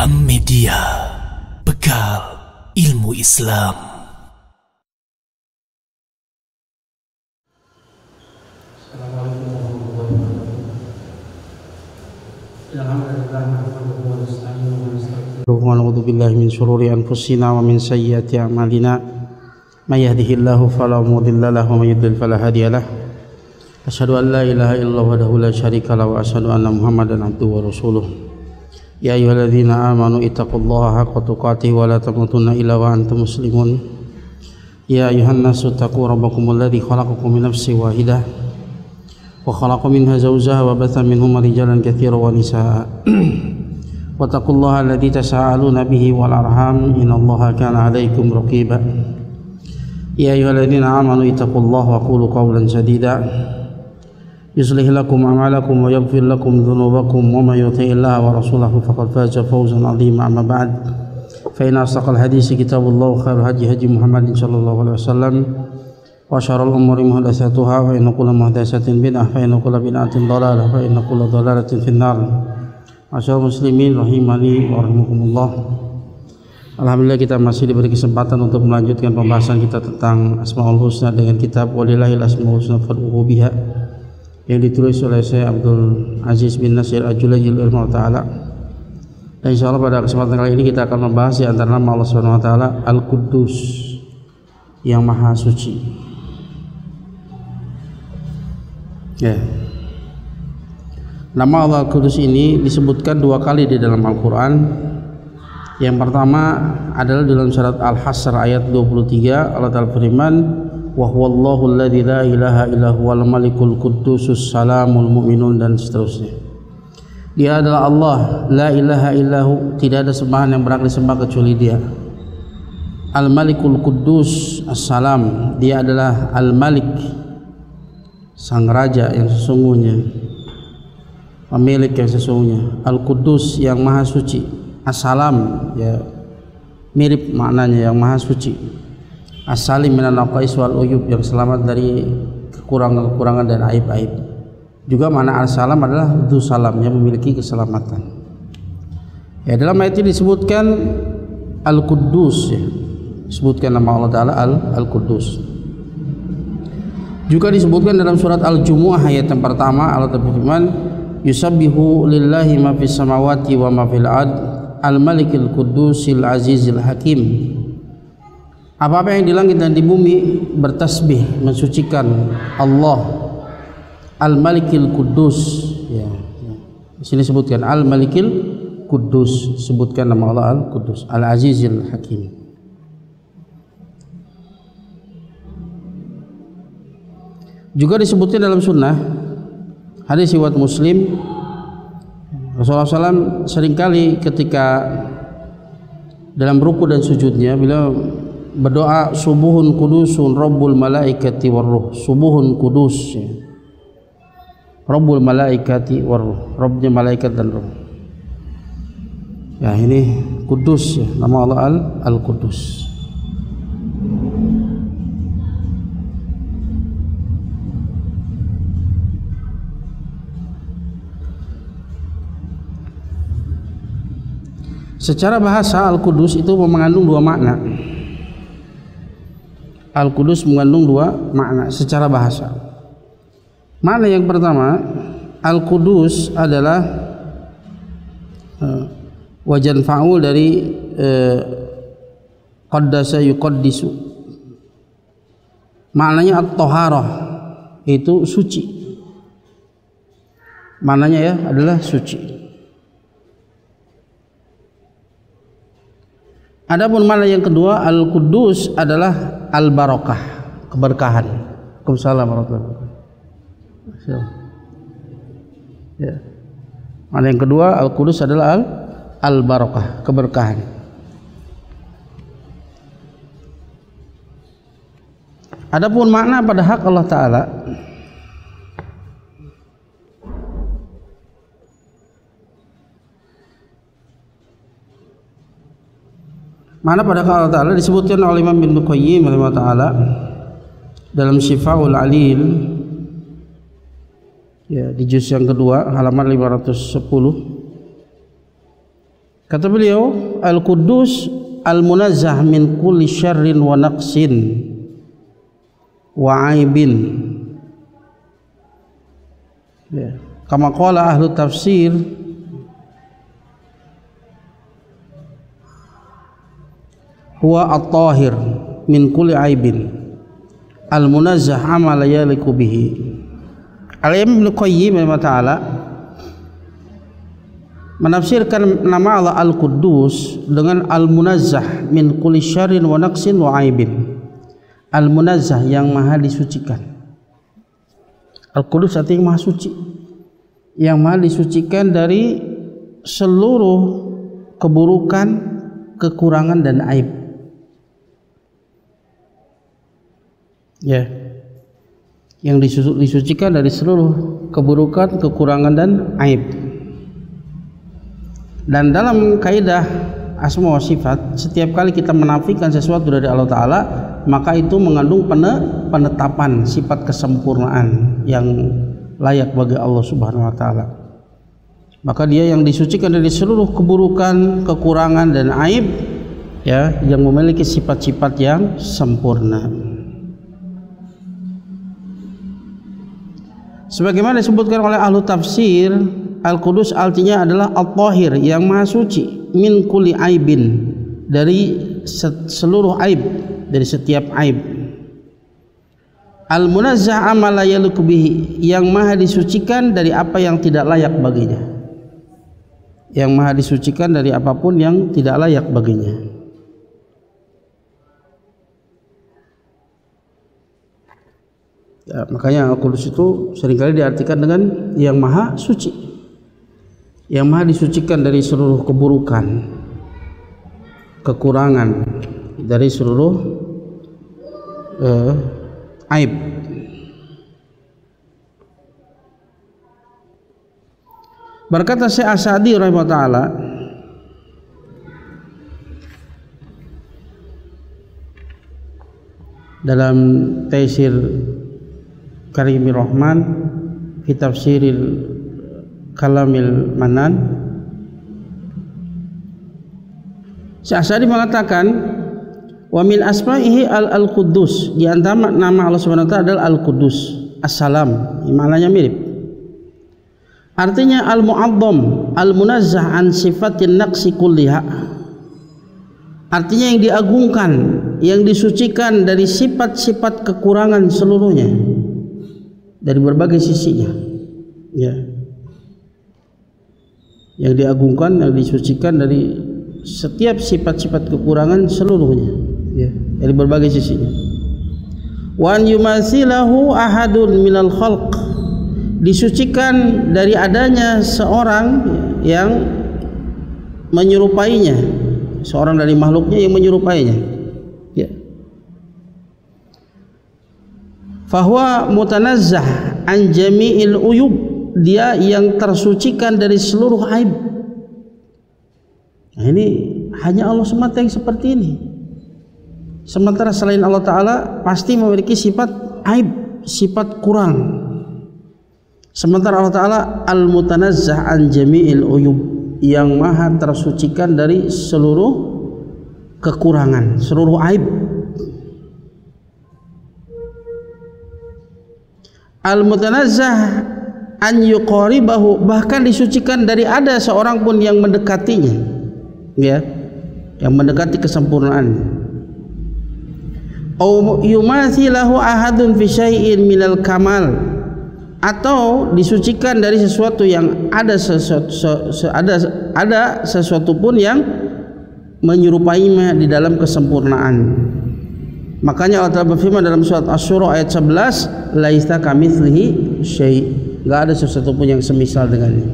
Media, bekal ilmu Islam. Assalamualaikum warahmatullahi wabarakatuh. Alhamdulillah, nahmaduhu wa nasta'inuhu wa nastaghfiruh wa na'udzu billahi min shururi anfusina wa min sayyiati a'malina. May yahdihillahu fala mudilla lahu wa may yudlil fala hadiya lahu. Asyhadu an la ilaha illallah wahdahu la syarika lahu wa asyhadu anna Muhammadan abduhu wa rasuluh. Ya ayyuhalladzina amanu ittaqullaha haqqa tuqatih wa la tamutunna illa wa antum muslimun. Ya ayyuhan nasu taqu rabbakumul ladzi khalaqakum min nafsin wahidah wa khalaqa minha zawjaha wa batha minhuma rijalan katsiran wa nisaa. Wattaqullaha alladzi tasaaluna bihi wal arham innallaha kana 'alaikum raqiba. Ya ayyuhalladzina amanu ittaqullaha wa qulu qawlan sadida yuslih lakum a'malakum wa yaghfir lakum dhunubakum wa may yuti'illaha wa rasulahu faqad faza fawzan 'azima. Amma ba'd, fa inna asdaqal haditsi kitabullah wa khairul hadi Muhammadin sallallahu alaihi wasallam wa syarrul umuri muhdatsatuha wa inna kulla muhdatsatin bid'ah wa inna kulla bid'atin dhalalah wa inna kulla dhalalatin finnar. Masyaallah muslimin rahimani wa rahimakumullah. Alhamdulillah, kita masih diberi kesempatan untuk melanjutkan pembahasan kita tentang Asmaul Husna dengan kitab Walillahil Asmaul Husna fad'uhu biha yang ditulis oleh Syekh Abdul Aziz bin Nasir Al-Julaili Ta'ala. Dan insyaallah pada kesempatan kali ini kita akan membahas di antara nama Allah Subhanahu wa taala Al-Quddus, yang Maha Suci. Ya. Nama Allah Al-Quddus ini disebutkan dua kali di dalam Al-Qur'an. Yang pertama adalah dalam surat Al-Hasr ayat 23, Allah Ta'ala firman, wa huwallahu alladzi la ilaha illa huwal malikul quddusus salamul mu'minun, dan seterusnya. Dia adalah Allah, la ilaha illahu, tidak ada sembahan yang berhak disembah kecuali Dia. Al-Malikul Quddus As-Salam, Dia adalah Al-Malik, sang raja yang sesungguhnya, pemilik yang sesungguhnya. Al-Quddus, yang Maha Suci. As-Salam, ya mirip maknanya, yang Maha Suci. As-Salim minan naqais wal uyub, yang selamat dari kekurangan-kekurangan dan aib-aib. Juga makna As-Salam adalah Dzu Salam, yang memiliki keselamatan. Ya, dalam ayat ini disebutkan Al-Quddus, ya. Disebutkan nama Allah Ta'ala Al-Quddus. Juga disebutkan dalam surat Al-Jumu'ah ayat yang pertama, Allah berfirman, yusabbihu lillahi ma fis samawati wa ma fil ard al-malikil quddusil azizil hakim. Apa-apa yang di langit dan di bumi bertasbih mensucikan Allah Al-Malikil Quddus, ya. Di sini sebutkan Al-Malikil Quddus, sebutkan nama Allah Al-Quddus, Al-Azizil Hakim. Juga disebutkan dalam sunnah hadis riwayat Muslim, Rasulullah SAW seringkali ketika dalam ruku dan sujudnya beliau berdoa, subuhun kudusun rabbul malaikati warruh. Subuhun kudus, ya. Rabbul malaikati warruh, Rabbnya malaikat dan ruh. Ya, ini kudus, ya, nama Allah Al-Quddus. Secara bahasa Al-Quddus itu mengandung dua makna. Al-Quddus mengandung dua makna secara bahasa. Makna yang pertama, Al-Quddus adalah wajan fa'ul dari qaddasa yuqaddisu. Maknanya at-thaharah, itu suci. Maknanya ya adalah suci. Adapun makna yang kedua, Al-Quddus adalah al-barakah, keberkahan. Waalaikumsalam warahmatullahi wabarakatuh. Ya. Makna yang kedua, Al-Quddus adalah al-barakah, keberkahan. Adapun makna pada hak Allah Ta'ala, mana pada Allah Ta'ala disebutkan oleh Imam Ibnu Qayyim rahimahullah Ta'ala dalam Syifaul Alil, ya, di juz yang kedua halaman 510. Kata beliau, Al-Quddus al-munazzah min kulli syarrin wa naqsin wa aibin. Ya. Kama qala ahlu tafsir, huwa at-tahir min kulli aibin al-munazzah amma la yaliqu bihi. Al-Imam Ibnu Qayyim ta'ala menafsirkan nama Allah Al-Quddus dengan Al-Munazzah min kulli syarrin wa naqsin wa aibin. Al-Munazzah yang maha disucikan. Al-Quddus artinya maha suci, yang maha disucikan dari seluruh keburukan, kekurangan dan aib. Ya, yang disucikan dari seluruh keburukan, kekurangan dan aib. Dan dalam kaidah asma wa sifat, setiap kali kita menafikan sesuatu dari Allah Ta'ala, maka itu mengandung penetapan sifat kesempurnaan yang layak bagi Allah Subhanahu wa Ta'ala. Maka dia yang disucikan dari seluruh keburukan, kekurangan dan aib, ya, yang memiliki sifat-sifat yang sempurna. Sebagaimana disebutkan oleh ahlu tafsir, Al-Quddus artinya adalah Al-Tahir, yang maha suci, min kulli aibin, dari seluruh aib, dari setiap aib. Al-Munazzah amma la yaliqu bihi, yang maha disucikan dari apa yang tidak layak baginya, yang maha disucikan dari apapun yang tidak layak baginya. Ya, makanya Al-Quddus itu seringkali diartikan dengan yang maha suci, yang maha disucikan dari seluruh keburukan, kekurangan, dari seluruh aib. Berkata Syekh As-Sa'di rahimahullah ta'ala, dalam Taisir Karimir Rahman fi tafsiril Kalamil Manan, Syekh As-Sa'di mengatakan, wa min asma'ihi al-Quddus, di antara nama Allah Subhanahu wa taala adalah Al-Quddus, As-Salam, maknanya mirip. Artinya al-mu'azzam, al-munazzah an sifatin naqsi kulliha. Artinya yang diagungkan, yang disucikan dari sifat-sifat kekurangan seluruhnya, dari berbagai sisinya. Ya. Yang diagungkan, yang disucikan dari setiap sifat-sifat kekurangan seluruhnya, ya, dari berbagai sisinya. Wa an yumathilahu ahadun minal khalq, disucikan dari adanya seorang yang menyerupainya, seorang dari makhluknya yang menyerupainya, ya. Fahuwa mutanazzah an jami'il uyub, dia yang tersucikan dari seluruh aib. Nah, ini hanya Allah semata yang seperti ini. Sementara selain Allah Ta'ala pasti memiliki sifat aib, sifat kurang. Sementara Allah Ta'ala al-mutanazzah an jami'il uyub, yang maha tersucikan dari seluruh kekurangan, seluruh aib. Al-mutanazzah an yuqaribahu, bahkan disucikan dari ada seorang pun yang mendekatinya, ya, yang mendekati kesempurnaan. Au yumathilahu ahadun fi syai'in minal kamal, atau disucikan dari sesuatu yang ada sesuatu pun yang menyerupainya di dalam kesempurnaan. Makanya Allah Ta'ala berfirman dalam surat Asy-Syura ayat 11, laisa kamitslihi syai', enggak ada sesuatu pun yang semisal dengannya.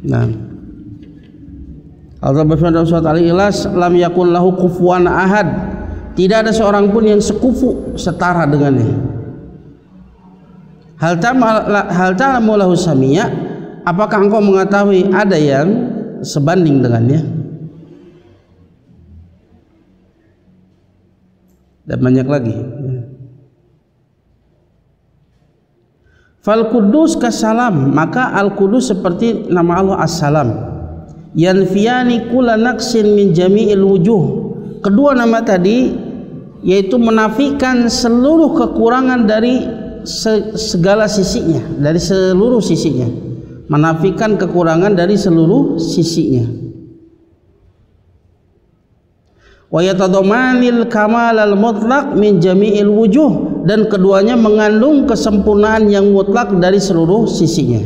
Nah, Allah berfirman dalam surat Al-Ikhlas, lam yakun lahu kufuwan ahad, tidak ada seorang pun yang sekufu, setara dengannya. Hal ta'lamu lahu samia, apakah engkau mengetahui ada yang sebanding dengannya? Dan banyak lagi. Fal Qudus kasalam, maka Al Qudus seperti nama Allah As-Salam. Yanfiyani kulla naqsin min jami'il wujuh. Kedua nama tadi yaitu menafikan seluruh kekurangan dari segala sisinya, dari seluruh sisinya. Menafikan kekurangan dari seluruh sisinya. Wa yatadammanil kamalal mutlaq min jami'il wujuh, dan keduanya mengandung kesempurnaan yang mutlak dari seluruh sisinya.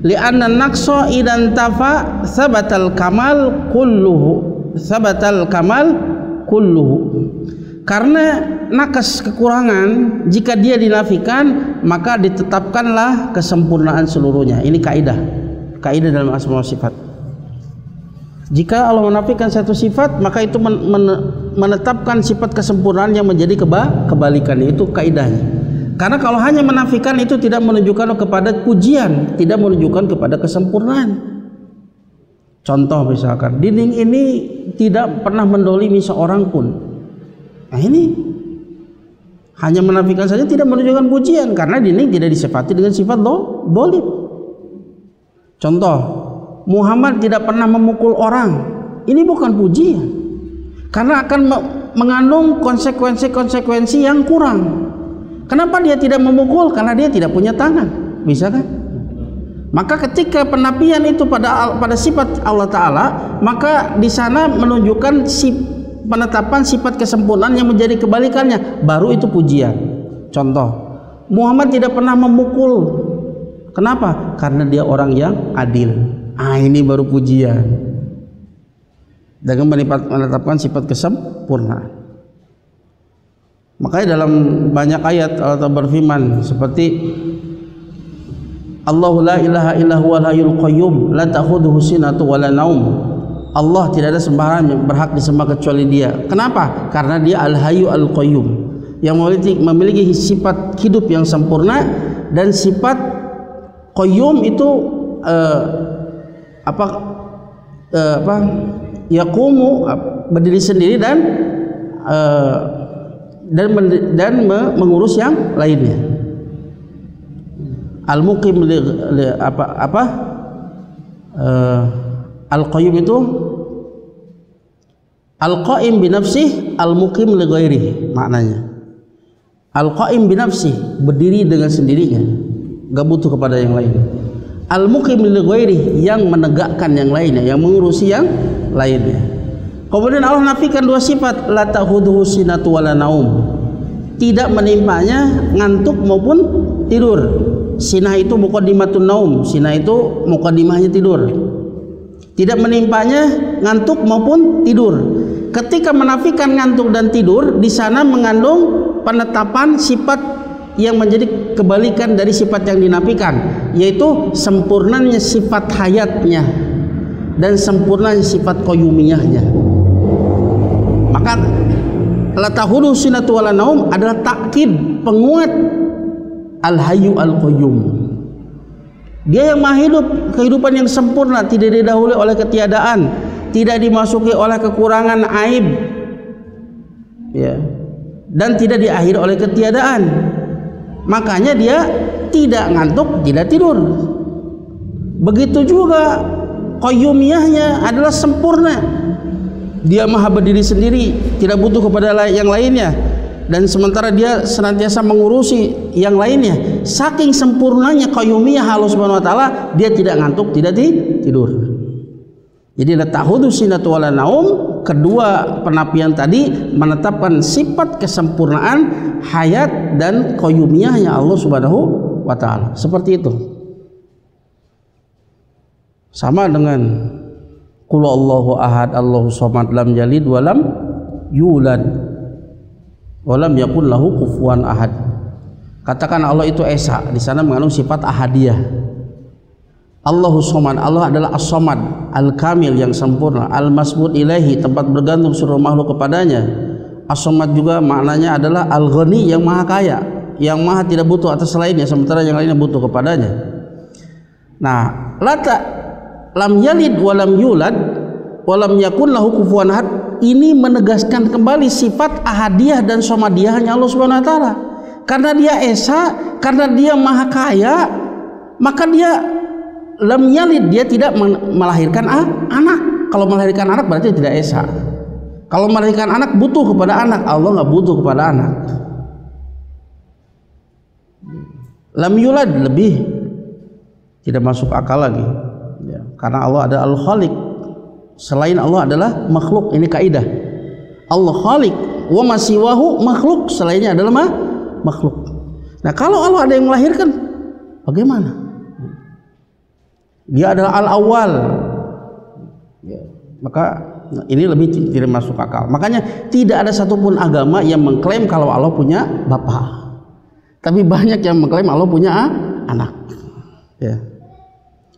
Li'anna naqsa idan tafa thabatal kamal kulluhu, karena nakas kekurangan jika dia dinafikan maka ditetapkanlah kesempurnaan seluruhnya. Ini kaidah dalam asma wa sifat. Jika Allah menafikan satu sifat, maka itu menetapkan sifat kesempurnaan yang menjadi kebalikannya. Itu kaidahnya. Karena kalau hanya menafikan itu tidak menunjukkan kepada pujian, tidak menunjukkan kepada kesempurnaan. Contoh misalkan, dinding ini tidak pernah mendolimi seorang pun. Nah ini hanya menafikan saja, tidak menunjukkan pujian, karena dinding tidak disifati dengan sifat dolim. Contoh, Muhammad tidak pernah memukul orang. Ini bukan pujian, karena akan mengandung konsekuensi yang kurang. Kenapa dia tidak memukul? Karena dia tidak punya tangan. Bisa kan? Maka ketika penafian itu pada sifat Allah Ta'ala, maka di sana menunjukkan penetapan sifat kesempurnaan yang menjadi kebalikannya, baru itu pujian. Contoh, Muhammad tidak pernah memukul. Kenapa? Karena dia orang yang adil. Ini baru pujian. Dengan menetapkan sifat kesempurnaan. Makanya dalam banyak ayat Allah berfirman seperti Allahu la ilaha illa huwal hayyul qayyum la ta'khudhuhu sinatun wa la naum. Allah tidak ada sembahan yang berhak disembah kecuali Dia. Kenapa? Karena Dia Al-Hayyu Al-Qayyum, yang memiliki sifat hidup yang sempurna, dan sifat qayyum itu yaqumu, berdiri sendiri dan mengurus yang lainnya. Al-Muqim Al-Qayyum itu Al-Qaim binafsih, Al-Muqim li ghairihi, maknanya. Al-Qaim binafsih, berdiri dengan sendirinya, gak butuh kepada yang lain. Al-Muqim li ghairihi, yang menegakkan yang lainnya, yang mengurusi yang lainnya. Kemudian Allah nafikan dua sifat, la ta'khudhuhu sinatun wa la naum. Tidak menimpanya ngantuk maupun tidur. Sinah itu muqaddimatun naum, sinah itu muqaddimahnya tidur. Tidak menimpanya ngantuk maupun tidur. Ketika menafikan ngantuk dan tidur, di sana mengandung penetapan sifat yang menjadi kebalikan dari sifat yang dinafikan, yaitu sempurnanya sifat hayatnya dan sempurnanya sifat qayyumiyahnya. Maka la ta'khudhuhu sinatun wa la naum adalah takkid, penguat Al-Hayyu Al-Qayyum. Dia yang maha hidup, kehidupan yang sempurna, tidak didahului oleh ketiadaan, tidak dimasuki oleh kekurangan, aib, ya, dan tidak diakhiri oleh ketiadaan. Makanya dia tidak ngantuk, tidak tidur. Begitu juga qayyumiyahnya adalah sempurna. Dia maha berdiri sendiri, tidak butuh kepada yang lainnya, dan sementara dia senantiasa mengurusi yang lainnya. Saking sempurnanya qayyumiyah Allah Subhanahu wa taala, dia tidak ngantuk, tidak tidur. Jadi la ta'khudhuhu sinatun wa la naum, kedua penafian tadi menetapkan sifat kesempurnaan hayat dan qayyumiyahnya Allah Subhanahu wa taala. Seperti itu. Sama dengan Qul Allahu ahad, Allahu samad, lam yalid wa lam yulad wa lam yakul lahu kufuwan ahad. Katakan Allah itu esa, di sana mengandung sifat ahadiyah. Allahu samad, Allah adalah as-samad, al-kamil, yang sempurna. Al-masbud ilaihi, tempat bergantung seluruh makhluk kepadanya. As-samad juga maknanya adalah al-ghani, yang maha kaya, yang maha tidak butuh atas lainnya, sementara yang lainnya butuh kepadanya. Nah, lam yalid walam yulad walam yakun lahu kufuwan ahad, ini menegaskan kembali sifat ahadiyah dan somadiyahnya Allah Subhanahu wa taala. karena dia esa, karena dia maha kaya, maka dia lam yalid, dia tidak melahirkan anak. Kalau melahirkan anak berarti tidak esa. Kalau melahirkan anak butuh kepada anak, Allah nggak butuh kepada anak. Lam yulad lebih tidak masuk akal lagi ya, karena Allah ada al-khaliq, selain Allah adalah makhluk. Ini kaidah, Allah khaliq wa masiwahu makhluk, selainnya adalah makhluk. Nah kalau Allah ada yang melahirkan, bagaimana? Dia adalah al-awwal ya, maka ini lebih tidak masuk akal. Makanya tidak ada satupun agama yang mengklaim kalau Allah punya bapak, tapi banyak yang mengklaim Allah punya anak ya.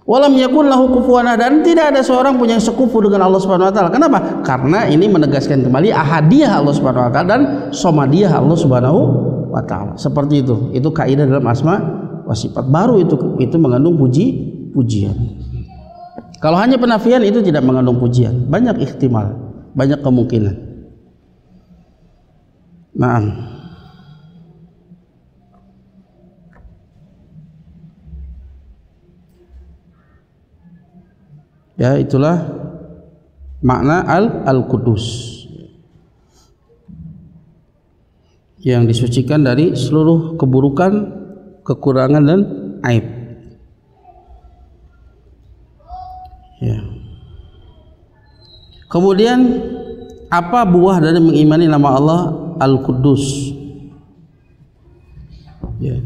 Walam yakun lahu kufuwan ahad, dan tidak ada seorang punya sekufu dengan Allah Subhanahu wa taala. Kenapa? Karena ini menegaskan kembali ahadiyah Allah Subhanahu wa taala dan somadiyah Allah Subhanahu wa taala. Seperti itu. Itu kaidah dalam asma wa sifat. Baru itu mengandung pujian. Kalau hanya penafian itu tidak mengandung pujian. Banyak ihtimal, banyak kemungkinan. Naam. Ya, itulah makna al-Qudus, yang disucikan dari seluruh keburukan, kekurangan dan aib ya. Kemudian apa buah dari mengimani nama Allah Al-Qudus ya.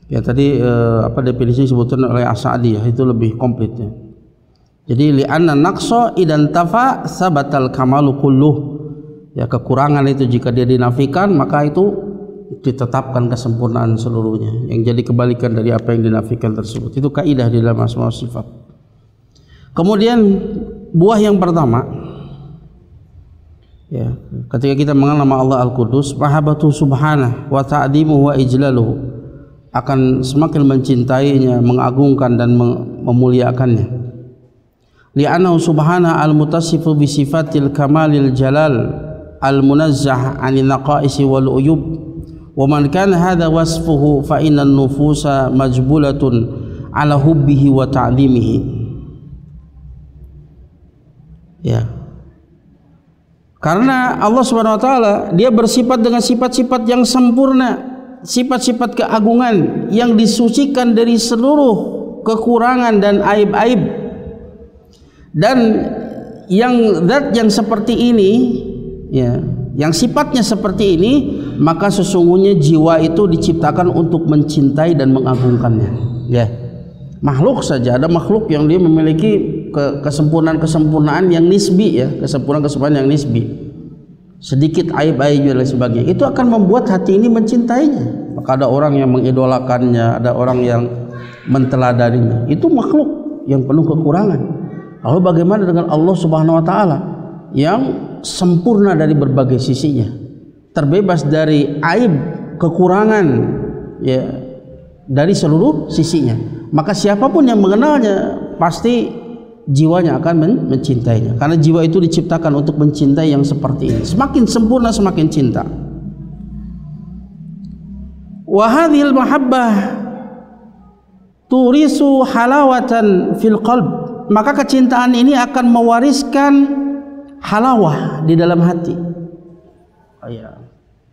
Ya tadi definisi disebutkan oleh As-Sa'di ya, itu lebih komplit ya. Jadi li'anna naqsa idan tafa sabatal kamalu kulluh ya, kekurangan itu jika dia dinafikan maka itu ditetapkan kesempurnaan seluruhnya, yang jadi kebalikan dari apa yang dinafikan tersebut. Itu kaidah di dalam asma wa sifat. Kemudian buah yang pertama ya, ketika kita mengenal nama Allah Al-Qudus, mahabbatu subhanahu wa ta'dimuhu wa ijlaluhu, akan semakin mencintainya, mengagungkan dan memuliakannya. Li'annahu subhanahu al-mutasifu bi sifatil kamalil jalal al-munazzah 'anil naqaisi wal uyub. Wa man kana hadha wasfuhu fa innan nufusa majbulatun 'ala hubbihi wa ta'dhimihi. Ya. Karena Allah Subhanahu wa taala dia bersifat dengan sifat-sifat yang sempurna, sifat-sifat keagungan yang disucikan dari seluruh kekurangan dan aib-aib. Dan yang zat yang seperti ini ya, yang sifatnya seperti ini, maka sesungguhnya jiwa itu diciptakan untuk mencintai dan mengagungkannya ya. Makhluk saja, ada makhluk yang dia memiliki kesempurnaan yang nisbi ya, kesempurnaan yang nisbi, sedikit aib-aib dan sebagainya, itu akan membuat hati ini mencintainya. Maka ada orang yang mengidolakannya, ada orang yang menteladaninya. Itu makhluk yang penuh kekurangan. Lalu bagaimana dengan Allah Subhanahu wa taala yang sempurna dari berbagai sisinya, terbebas dari aib, kekurangan ya, dari seluruh sisinya. Maka siapapun yang mengenalnya pasti jiwanya akan mencintainya, karena jiwa itu diciptakan untuk mencintai yang seperti ini. Semakin sempurna semakin cinta. Wa hadhil mahabbah turisu halawatan fil qalb, maka kecintaan ini akan mewariskan halawah di dalam hati,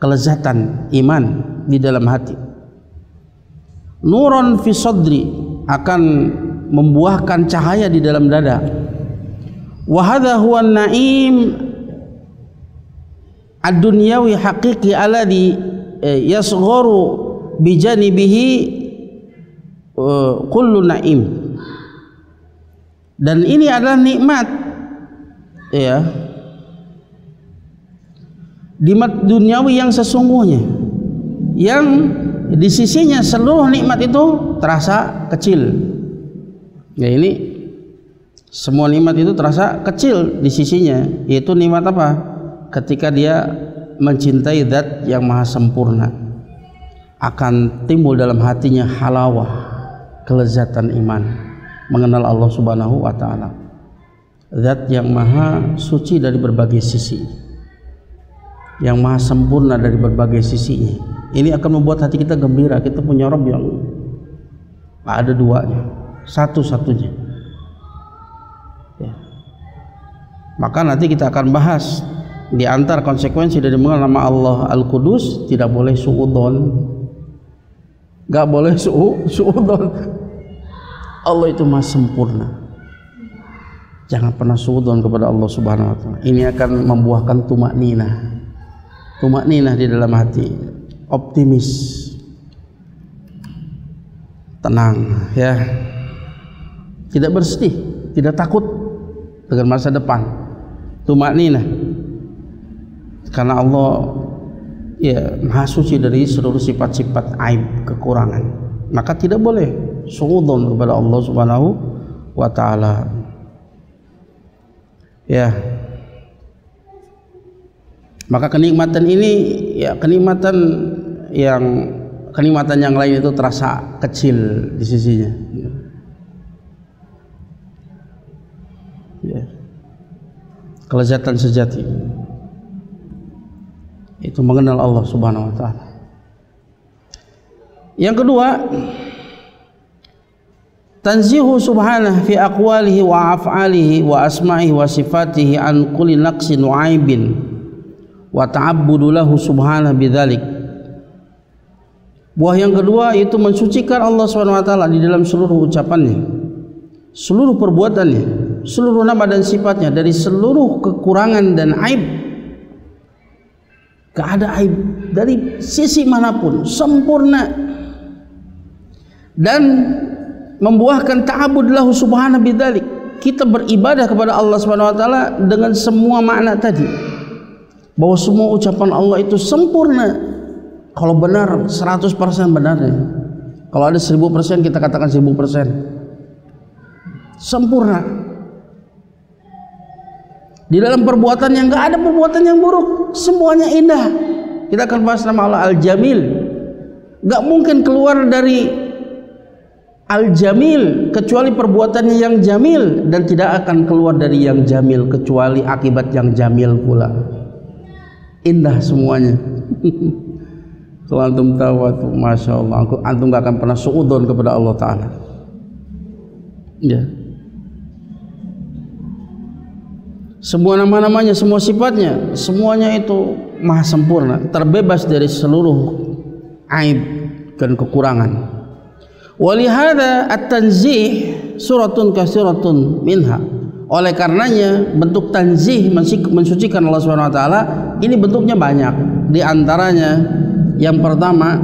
kelezatan iman di dalam hati. Nuron fi sadri, akan membuahkan cahaya di dalam dada. Wa hadha huwa an-na'im ad-dunyawi haqiqi alladhi yasgharu bi janibihi kullu na'im. Dan ini adalah nikmat ya, nikmat duniawi yang sesungguhnya, yang di sisinya seluruh nikmat itu terasa kecil. Ya, ini semua nikmat itu terasa kecil di sisinya, yaitu nikmat apa? Ketika dia mencintai zat yang maha sempurna, akan timbul dalam hatinya halawah, kelezatan iman, mengenal Allah Subhanahu wa taala, zat yang maha suci dari berbagai sisi, yang maha sempurna dari berbagai sisinya. Ini akan membuat hati kita gembira. Kita punya Rabb yang tak ada duanya, satu-satunya. Ya. Maka nanti kita akan bahas di antara konsekuensi dari mengenal nama Allah Al-Qudus, tidak boleh suudzon. Gak boleh suudzon. Allah itu maha sempurna. Jangan pernah suudzon kepada Allah Subhanahu wa taala. Ini akan membuahkan tumakninah. Tumakninah di dalam hati, optimis, tenang, ya. Tidak bersedih, tidak takut dengan masa depan. Tumakninah. Karena Allah ya maha suci dari seluruh sifat-sifat aib, kekurangan. Maka tidak boleh suudzon kepada Allah Subhanahu wa taala. Ya. Maka kenikmatan ini ya kenikmatan yang lain itu terasa kecil di sisinya. Ya. Kelezatan sejati itu mengenal Allah Subhanahu wa taala. Yang kedua, tanzihu subhanahu fi aqwalihi wa af'alihi wa asma'ihi wa sifatihi an kulli naqsin wa aibin wa ta'abbudu lahu subhanahu bidzalik. Buah yang kedua itu mensucikan Allah Subhanahu wa taala di dalam seluruh ucapannya, seluruh perbuatannya, seluruh nama dan sifatnya dari seluruh kekurangan dan aib. Gak ada aib dari sisi manapun, sempurna, dan membuahkan ta'abbud lahu subhanahu bidzalik. Kita beribadah kepada Allah Subhanahu wa taala dengan semua makna tadi, bahwa semua ucapan Allah itu sempurna. Kalau benar 100% benarnya. Kalau ada 1000% kita katakan 1000%. Sempurna. Di dalam perbuatan yang enggak ada perbuatan yang buruk, semuanya indah. Kita akan bahas nama Allah Al-Jamil. Enggak mungkin keluar dari Al-Jamil kecuali perbuatannya yang jamil, dan tidak akan keluar dari yang jamil kecuali akibat yang jamil pula. Indah semuanya. Kalau antum tahu, masya Allah, antum gak akan pernah suudzon kepada Allah Ta'ala. Ya. Semua nama-namanya, semua sifatnya, semuanya itu maha sempurna, terbebas dari seluruh aib dan kekurangan. Walihada at-tanzih suratun kasiratun minha. Oleh karenanya bentuk tanzih, mensucikan Allah Subhanahu wa taala, ini bentuknya banyak. Di antaranya yang pertama,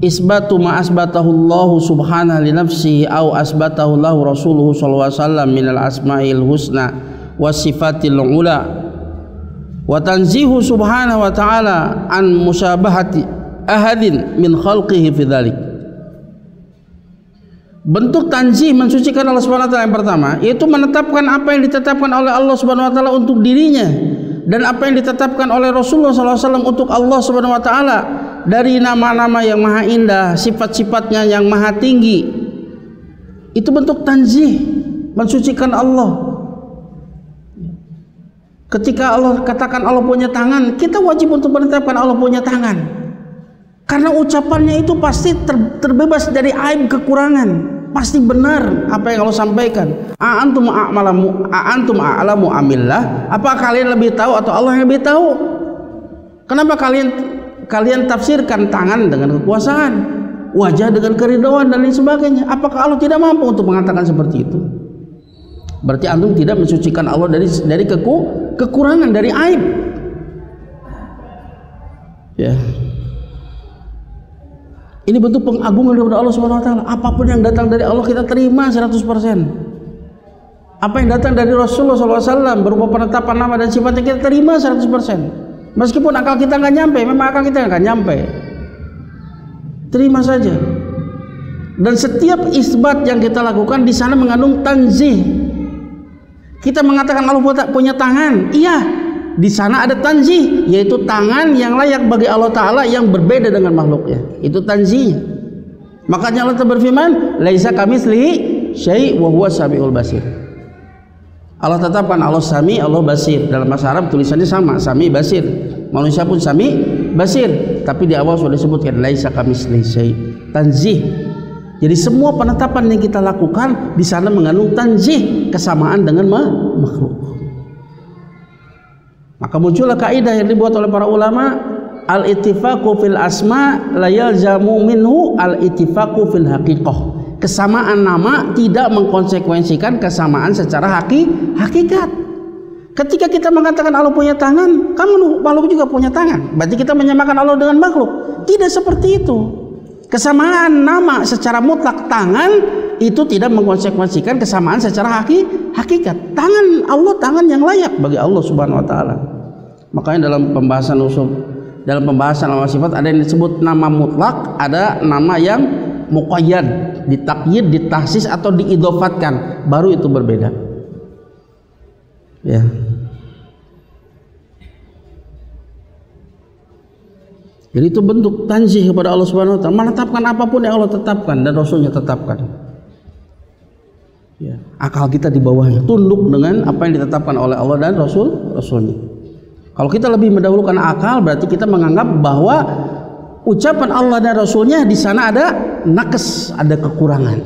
isbatu ma asbatahu Allah subhanahu li nafsihi au asbatahu lahu rasuluhu sallallahu alaihi wasallam minal asma'il husna was sifatil ula, wa tanzihu subhanahu wa ta'ala an musyabahati ahadin min khalqihi fi dzalik. Bentuk tanzih, mensucikan Allah Subhanahu wa taala yang pertama yaitu menetapkan apa yang ditetapkan oleh Allah Subhanahu wa taala untuk dirinya, dan apa yang ditetapkan oleh Rasulullah SAW untuk Allah Subhanahu wa taala dari nama-nama yang maha indah, sifat-sifatnya yang maha tinggi. Itu bentuk tanzih, mensucikan Allah. Ketika Allah katakan Allah punya tangan, kita wajib untuk menetapkan Allah punya tangan, karena ucapannya itu pasti terbebas dari aib, kekurangan, pasti benar apa yang Allah sampaikan. Antum a'lamu amillah, apa kalian lebih tahu atau Allah yang lebih tahu? Kenapa kalian tafsirkan tangan dengan kekuasaan, wajah dengan keridhaan dan lain sebagainya? Apakah Allah tidak mampu untuk mengatakan seperti itu? Berarti antum tidak mensucikan Allah dari kekurangan, dari aib. Ya. Ini bentuk pengagungan kepada Allah Subhanahu wa taala. Apapun yang datang dari Allah kita terima 100%. Apa yang datang dari Rasulullah SAW berupa penetapan nama dan sifatnya kita terima 100%. Meskipun akal kita nggak nyampe, memang akal kita nggak nyampe. Terima saja. Dan setiap isbat yang kita lakukan di sana mengandung tanzih. Kita mengatakan Allah punya tangan, iya. Di sana ada tanzih, yaitu tangan yang layak bagi Allah Ta'ala yang berbeda dengan makhluknya. Itu tanzihnya. Makanya Allah berfirman, laisa kamitslihi syai' wa huwa samiul basir. Allah tetapkan Allah sami, Allah basir. Dalam bahasa Arab tulisannya sama, sami basir. Manusia pun sami basir, tapi di awal sudah disebutkan laisa kamitslihi syai', tanzih. Jadi semua penetapan yang kita lakukan di sana mengandung tanzih, kesamaan dengan makhluk. Maka muncullah kaidah yang dibuat oleh para ulama, al-ittifaqu fil asma la yalzamu minhu al-ittifaqu fil haqiqah. Kesamaan nama tidak mengkonsekuensikan kesamaan secara hakikat. Ketika kita mengatakan Allah punya tangan, kamu makhluk juga punya tangan, berarti kita menyamakan Allah dengan makhluk. Tidak seperti itu. Kesamaan nama secara mutlak tangan itu tidak mengkonsekuensikan kesamaan secara hakikat. Tangan Allah tangan yang layak bagi Allah Subhanahu wa taala. Makanya dalam pembahasan usul, dalam pembahasan nama sifat ada yang disebut nama mutlak, ada nama yang muqayyad, ditakyid, ditahsis atau diidhofatkan, baru itu berbeda. Ya. Jadi itu bentuk tanzih kepada Allah Subhanahu wa taala, menetapkan apapun yang Allah tetapkan dan Rasulnya tetapkan. Ya. Akal kita di bawahnya, tunduk dengan apa yang ditetapkan oleh Allah dan Rasulnya. Kalau kita lebih mendahulukan akal, berarti kita menganggap bahwa ucapan Allah dan Rasulnya di sana ada nakes, ada kekurangan.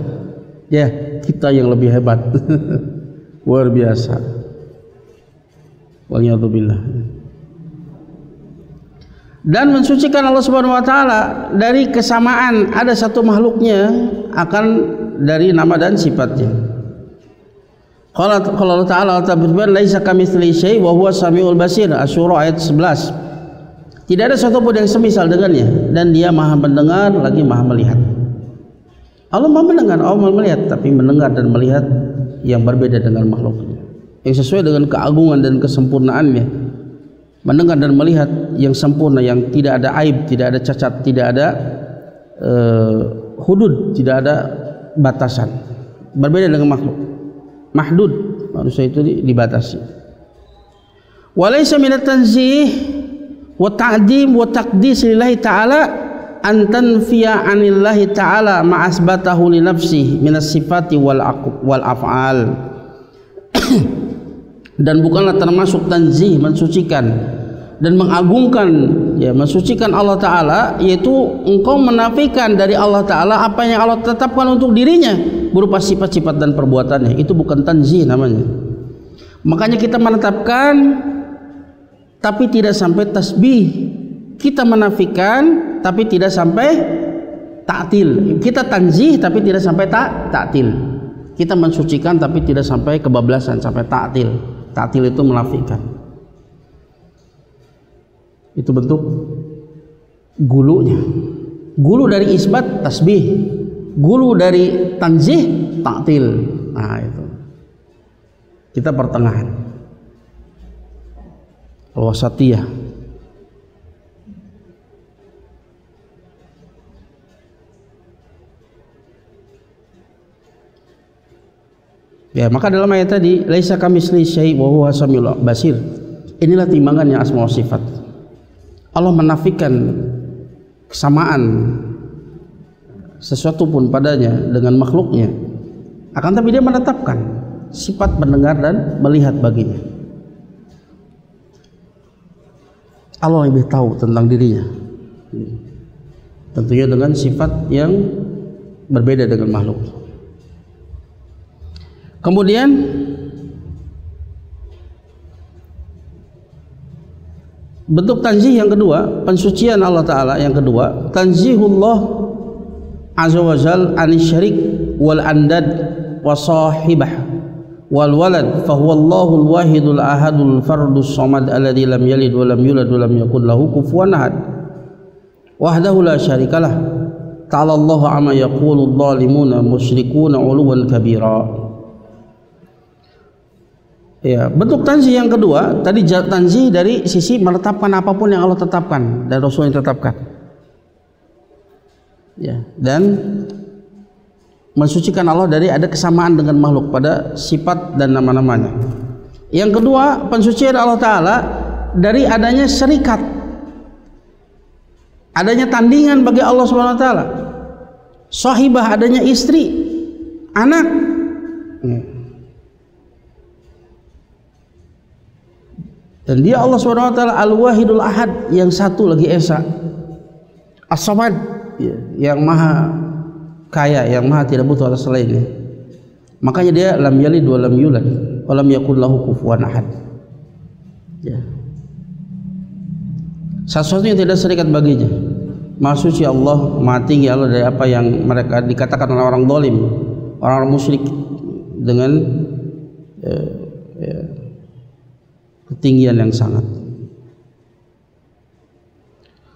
Ya, kita yang lebih hebat. Luar biasa. Waliyadzubillah. Dan mensucikan Allah Subhanahu wa taala dari kesamaan ada satu makhluknya akan dari nama dan sifatnya. Qala Allah Ta'ala berfirman laisa kamitslihi syai' wa huwa samiul basir, Asy-Syura ayat 11. Tidak ada satu pun yang semisal dengannya dan dia Maha mendengar lagi Maha melihat. Allah Maha mendengar, Allah Maha melihat, tapi mendengar dan melihat yang berbeda dengan makhluknya, yang sesuai dengan keagungan dan kesempurnaannya. Mendengar dan melihat yang sempurna, yang tidak ada aib, tidak ada cacat, tidak ada hudud, tidak ada batasan. Berbeda dengan makhluk. Mahdud, manusia itu dibatasi. Walaysa minat tanzih wa ta'dim wa taqdis lillahi ta'ala an tanfiya 'anillahi ta'ala ma asbatahu li nafsihi minas sifati wal af'al. Dan bukanlah termasuk tanzih, mensucikan dan mengagungkan, ya, mensucikan Allah Ta'ala, yaitu engkau menafikan dari Allah Ta'ala apa yang Allah tetapkan untuk dirinya berupa sifat-sifat dan perbuatannya. Itu bukan tanzih namanya. Makanya kita menetapkan tapi tidak sampai tasbih, kita menafikan tapi tidak sampai ta'til, kita tanzih tapi tidak sampai ta'til, kita mensucikan tapi tidak sampai kebablasan, sampai ta'til. Ta'til itu menafikan. Itu bentuk gulunya. Gulu dari isbat tasbih, gulu dari tanzih ta'til. Nah itu. Kita pertengahan. Wasatiyah. Ya, maka dalam ayat tadi laisa kamitslihi syai' wa huwa samiul basir. Inilah timbangannya asma wa sifat. Allah menafikan kesamaan sesuatu pun padanya dengan makhluknya. Akan tapi dia menetapkan sifat mendengar dan melihat baginya. Allah lebih tahu tentang dirinya. Tentunya dengan sifat yang berbeda dengan makhluk. Kemudian bentuk tanzih yang kedua, pensucian Allah Ta'ala yang kedua, tanzihullah azza wa jal anis syarik wal andad wa sahibah wal walad fahuwallahul wahidul ahadul fardus samad alladzi lam yalid wa lam yulad wa lam yakul lahu kufuwan ahad wahdahu la syarikalah ta'ala Allahu amma yaqulu adh-dhalimuna musyrikuna 'uluwan kabira. Ya, bentuk tanzih yang kedua tadi tanzih dari sisi menetapkan apapun yang Allah tetapkan dan Rasul yang tetapkan. Ya, dan mensucikan Allah dari ada kesamaan dengan makhluk pada sifat dan nama-namanya. Yang kedua, pensucian Allah Ta'ala dari adanya syarikat, adanya tandingan bagi Allah Subhanahu Wa Ta'ala, sahibah, adanya istri, anak. Dan dia Allah Subhanahu wa taala Al-Wahidul Ahad, yang satu lagi esa. As-Samad, yang maha kaya, yang maha tidak butuh atas selainnya. Makanya dia lam yalid wa lam yulad wa lam yakul lahu kufuwan ahad. Ya. Sesuatu yang tidak serikat baginya. Maha suci Allah, maha tinggi Allah dari apa yang mereka dikatakan oleh orang zalim, orang musyrik dengan ketinggian yang sangat.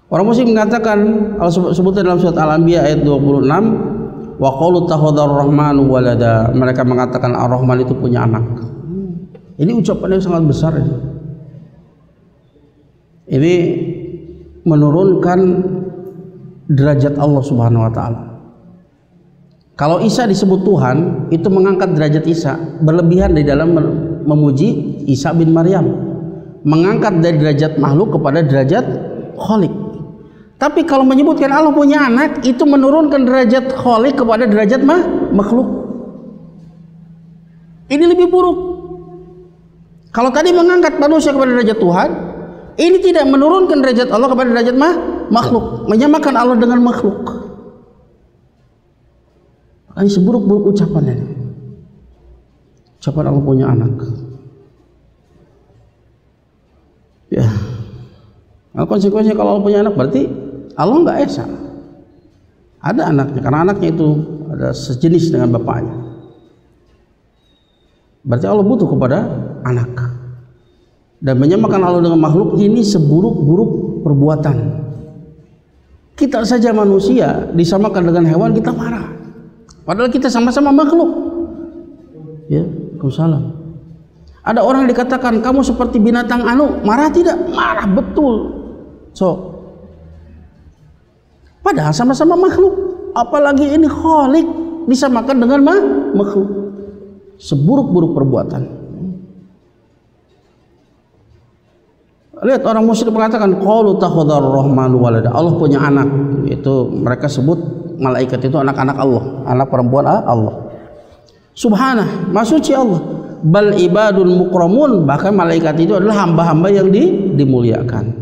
Orang musyrik mengatakan, Allah sebutkan dalam surat Al-Anbiya ayat 26, wa qalu takhadhar rahmanu walada, mereka mengatakan Ar-Rahman itu punya anak. Ini ucapan yang sangat besar. Ini menurunkan derajat Allah Subhanahu wa taala. Kalau Isa disebut Tuhan, itu mengangkat derajat Isa, berlebihan di dalam memuji Isa bin Maryam, mengangkat dari derajat makhluk kepada derajat Khalik. Tapi kalau menyebutkan Allah punya anak, itu menurunkan derajat Khalik kepada derajat makhluk. Ini lebih buruk. Kalau tadi mengangkat manusia kepada derajat Tuhan, ini tidak menurunkan derajat Allah kepada derajat makhluk, menyamakan Allah dengan makhluk. Ini seburuk-buruk ucapan ini. Ucapan Allah punya anak. Ya. Nah, konsekuensinya kalau Allah punya anak berarti Allah nggak esa. Ada anaknya, karena anaknya itu ada sejenis dengan bapaknya. Berarti Allah butuh kepada anak. Dan menyamakan Allah dengan makhluk ini seburuk-buruk perbuatan. Kita saja manusia disamakan dengan hewan, kita marah. Padahal kita sama-sama makhluk. Ya, Waalaikumsalam. Ada orang dikatakan kamu seperti binatang anu, marah tidak? Marah betul. So, padahal sama-sama makhluk. Apalagi ini Khalik disamakan dengan makhluk. Seburuk-buruk perbuatan. Lihat orang musyrik mengatakan qalu takhadhar rahmanu walada, Allah punya anak. Itu mereka sebut malaikat itu anak-anak Allah, anak perempuan Allah. Subhanah, maha suci Allah. Bal ibadul mukramun, bahkan malaikat itu adalah hamba-hamba yang dimuliakan.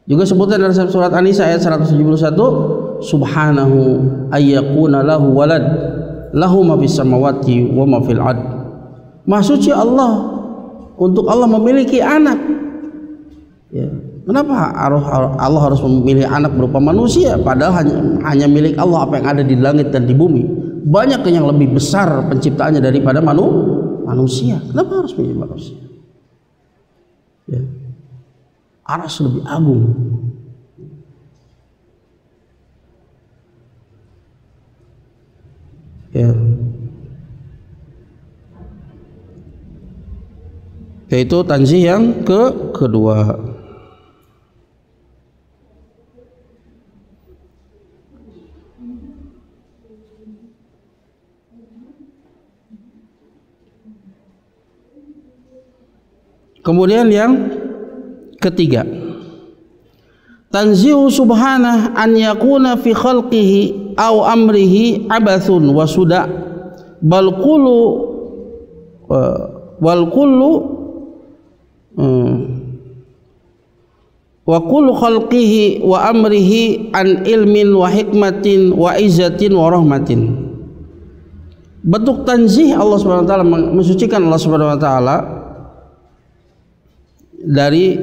Juga sebutkan dalam surat An-Nisa ayat 171, subhanahu ayyakuna lahu walad lahu ma fis samawati wa ma fil ard. Maha suci Allah, untuk Allah memiliki anak. Ya. Kenapa Allah harus memilih anak berupa manusia? Padahal hanya milik Allah apa yang ada di langit dan di bumi. Banyak yang lebih besar penciptaannya daripada manusia. Kenapa harus milih manusia? Ya. Aras lebih agung. Ya. Yaitu tanzih yang kedua. Kemudian yang ketiga, tanzihu subhanah an yakuna fi khalqihi aw amrihi abathun wa suda bal kullu wal kullu wa kullu khalqihi wa amrihi an ilmin wa hikmatin wa izzatin wa rahmatin. Bentuk tanzih Allah Subhanahu wa taala, mensucikan Allah Subhanahu wa taala dari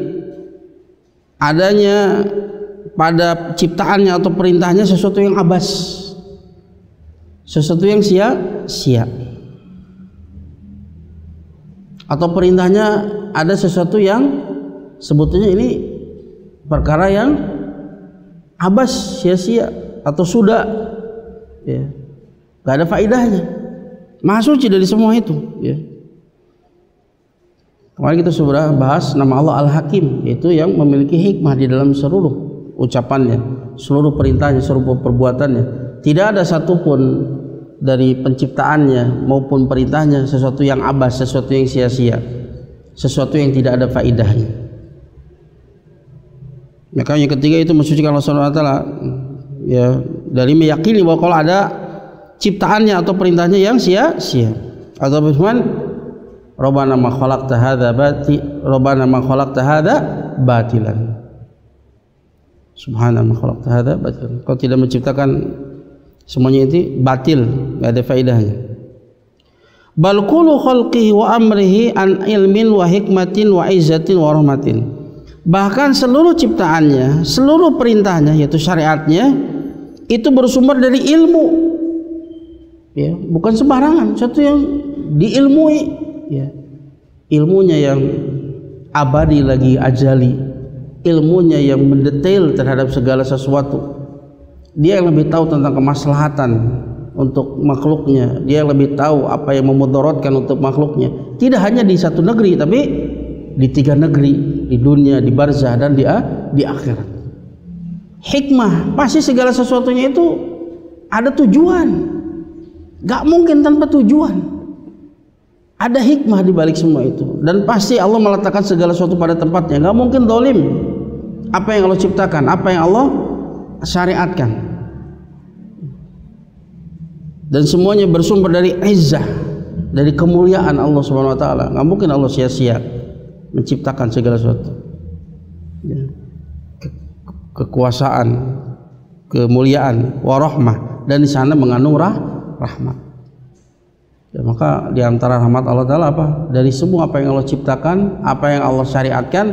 adanya pada ciptaannya atau perintahnya sesuatu yang abas, sesuatu yang sia-sia, atau perintahnya ada sesuatu yang sebetulnya ini perkara yang abas, sia-sia atau sudah, ya, gak ada faedahnya. Maha suci dari semua itu, ya. Kemarin kita sudah bahas nama Allah Al-Hakim, yaitu yang memiliki hikmah di dalam seluruh ucapannya, seluruh perintahnya, seluruh perbuatannya. Tidak ada satupun dari penciptaannya maupun perintahnya sesuatu yang abas, sesuatu yang sia-sia, sesuatu yang tidak ada faedahnya. Maka yang ketiga itu mensucikan Allah Subhanahu wa taala, ya, dari meyakini bahwa kalau ada ciptaannya atau perintahnya yang sia-sia. Atau firman Rabbana ma khalaqta hadza batilan. Subhana ma khalaqta hadza batilan. Kau tidak menciptakan semuanya itu batil, enggak ada faedahnya. Bal kullu khalqihi wa amrihi an ilmin wa hikmatin wa izzatin wa rahmatin. Bahkan seluruh ciptaannya, seluruh perintahnya yaitu syariatnya itu bersumber dari ilmu. Ya, bukan sembarangan, satu yang diilmui, ya. Ilmunya yang abadi lagi ajali, ilmunya yang mendetail terhadap segala sesuatu. Dia yang lebih tahu tentang kemaslahatan untuk makhluknya, dia yang lebih tahu apa yang memudaratkan untuk makhluknya. Tidak hanya di satu negeri, tapi di 3 negeri, di dunia, di barzah dan di akhirat. Hikmah, pasti segala sesuatunya itu ada tujuan. Gak mungkin tanpa tujuan. Ada hikmah di balik semua itu. Dan pasti Allah meletakkan segala sesuatu pada tempatnya. Gak mungkin zalim. Apa yang Allah ciptakan, apa yang Allah syariatkan, dan semuanya bersumber dari izzah, dari kemuliaan Allah Subhanahu wa taala. Enggak mungkin Allah sia-sia menciptakan segala sesuatu. Ya. Kekuasaan, kemuliaan, warahmah, dan di sana mengandung rahmat. Ya, maka di antara rahmat Allah taala apa? Dari semua apa yang Allah ciptakan, apa yang Allah syariatkan,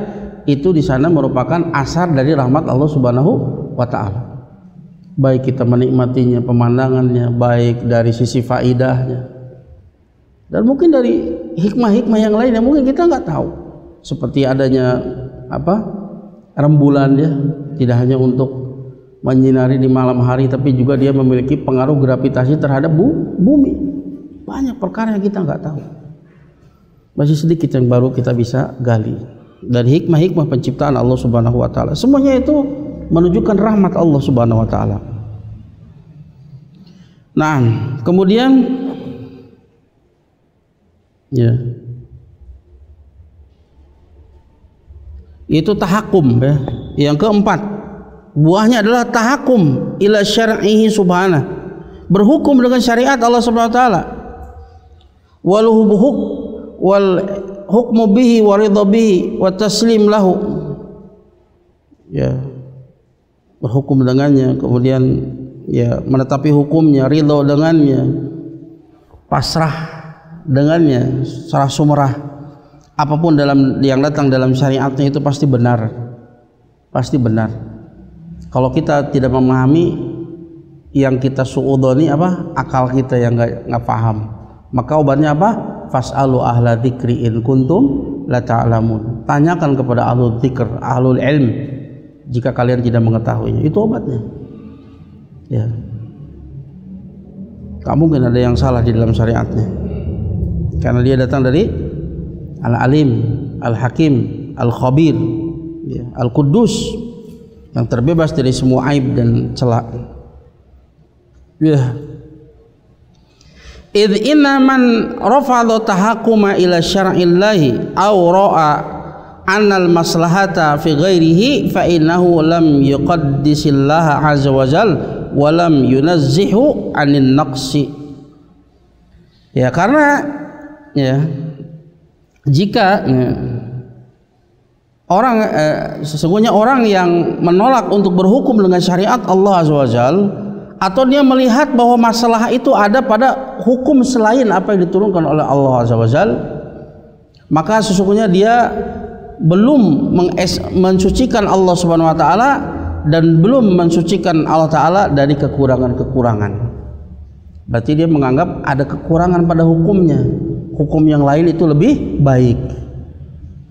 itu di sana merupakan asar dari rahmat Allah Subhanahu wa ta'ala. Baik kita menikmatinya, pemandangannya, baik dari sisi faidahnya, dan mungkin dari hikmah-hikmah yang lain yang mungkin kita nggak tahu, seperti adanya rembulan, ya, tidak hanya untuk menyinari di malam hari, tapi juga dia memiliki pengaruh gravitasi terhadap bumi. Banyak perkara yang kita nggak tahu, masih sedikit yang baru kita bisa gali. Dan hikmah-hikmah penciptaan Allah Subhanahu wa ta'ala, semuanya itu menunjukkan rahmat Allah Subhanahu wa ta'ala. Nah, kemudian ya, itu tahakum, ya. Yang keempat, buahnya adalah tahakum ila syar'ihi subhanahu, berhukum dengan syariat Allah Subhanahu wa ta'ala. Wal hukmu bihi wa ridha bihi wa taslim lahu, ya, berhukum dengannya, kemudian ya menetapi hukumnya, ridho dengannya, pasrah dengannya, serah sumerah. Apapun yang datang dalam syariatnya itu pasti benar, pasti benar. Kalau kita tidak memahami, yang kita suudoni akal kita yang nggak paham, maka obatnya fas'alu ahla dzikri in kuntum la ta'lamun. Tanyakan kepada ahlul dzikr, ahlul ilm, jika kalian tidak mengetahuinya. Itu obatnya. Ya. Tak mungkin ada yang salah di dalam syariatnya, karena dia datang dari Al-Alim, Al-Hakim, Al-Khabir, ya, Al-Quddus, yang terbebas dari semua aib dan celak. Ya. Idh inna man rafadha tahakkuma ila syar'illahi aw ra'a annal maslahata fi ghairihi fa innahu lam yuqaddisillaha azza wa jal wa lam yunazzihu 'anil naqsi. Ya, karena ya, jika sesungguhnya orang yang menolak untuk berhukum dengan syariat Allah azza wa jal, atau dia melihat bahwa masalah itu ada pada hukum selain apa yang diturunkan oleh Allah azza wa jal, maka sesungguhnya dia belum mensucikan Allah Subhanahu wa taala dan belum mensucikan Allah taala dari kekurangan-kekurangan. Berarti dia menganggap ada kekurangan pada hukumnya, hukum yang lain itu lebih baik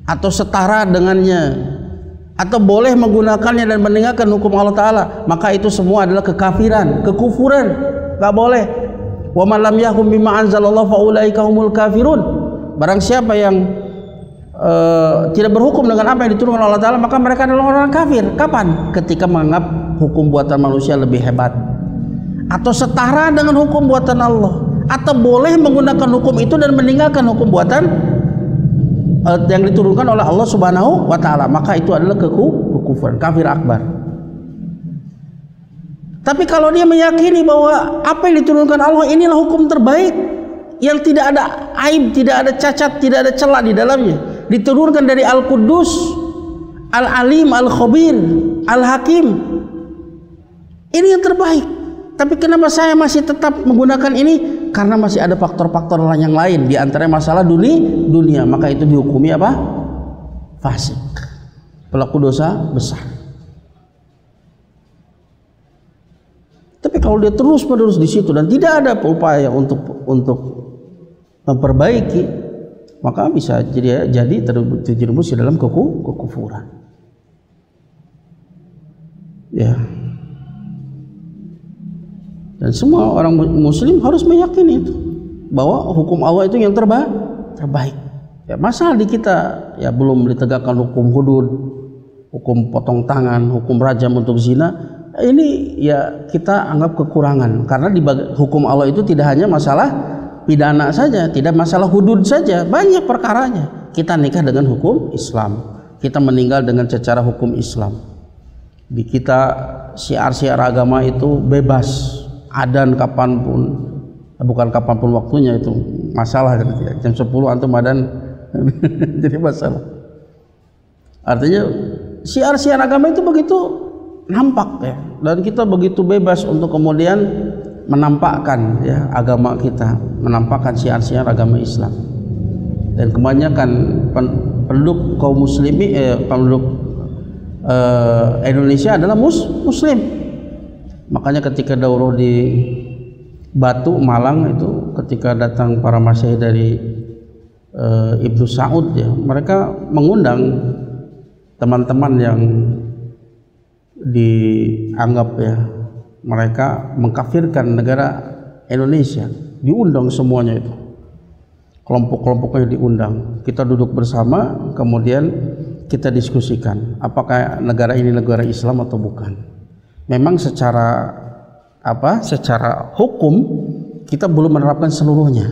atau setara dengannya, atau boleh menggunakannya dan meninggalkan hukum Allah taala, maka itu semua adalah kekafiran, kekufuran. Enggak boleh. Wa man lam yahkum bima anzalallahu fa ulaika humul kafirun. Barang siapa yang tidak berhukum dengan apa yang diturunkan Allah taala, maka mereka adalah orang kafir. Kapan? Ketika menganggap hukum buatan manusia lebih hebat atau setara dengan hukum buatan Allah, atau boleh menggunakan hukum itu dan meninggalkan hukum buatan yang diturunkan oleh Allah Subhanahu wa ta'ala, maka itu adalah kekufuran, kafir akbar. Tapi kalau dia meyakini bahwa apa yang diturunkan Allah inilah hukum terbaik, yang tidak ada aib, tidak ada cacat, tidak ada celah di dalamnya, diturunkan dari Al-Quddus, Al-Alim, Al-Khabir, Al-Hakim. Ini yang terbaik. Tapi kenapa saya masih tetap menggunakan ini? Karena masih ada faktor-faktor yang lain, di antaranya masalah dunia. Maka itu dihukumi apa? Fasik, pelaku dosa besar. Tapi kalau dia terus-menerus di situ dan tidak ada upaya untuk memperbaiki, maka bisa jadi terjerumus di dalam kekufuran. Ya. Dan semua orang muslim harus meyakini itu, bahwa hukum Allah itu yang terbaik. Ya, masalah di kita ya belum ditegakkan hukum hudud, hukum potong tangan, hukum rajam untuk zina. Ini ya kita anggap kekurangan, karena di hukum Allah itu tidak hanya masalah pidana saja, tidak masalah hudud saja, banyak perkaranya. Kita nikah dengan hukum Islam, kita meninggal dengan secara hukum Islam. Di kita syiar-syiar agama itu bebas, adzan kapanpun, bukan kapanpun waktunya, itu masalah kan, jam 10 antum adzan jadi masalah. Artinya syiar-syiar agama itu begitu nampak ya, dan kita begitu bebas untuk kemudian menampakkan ya agama kita, menampakkan syiar-syiar agama Islam. Dan kebanyakan penduduk kaum muslimi penduduk Indonesia adalah muslim. Makanya ketika daurah di Batu, Malang itu, ketika datang para masyayikh dari Ibnu Saud ya, mereka mengundang teman-teman yang dianggap ya mereka mengkafirkan negara Indonesia, diundang semuanya itu, kelompok-kelompoknya diundang. Kita duduk bersama, kemudian kita diskusikan apakah negara ini negara Islam atau bukan. Memang secara hukum kita belum menerapkan seluruhnya,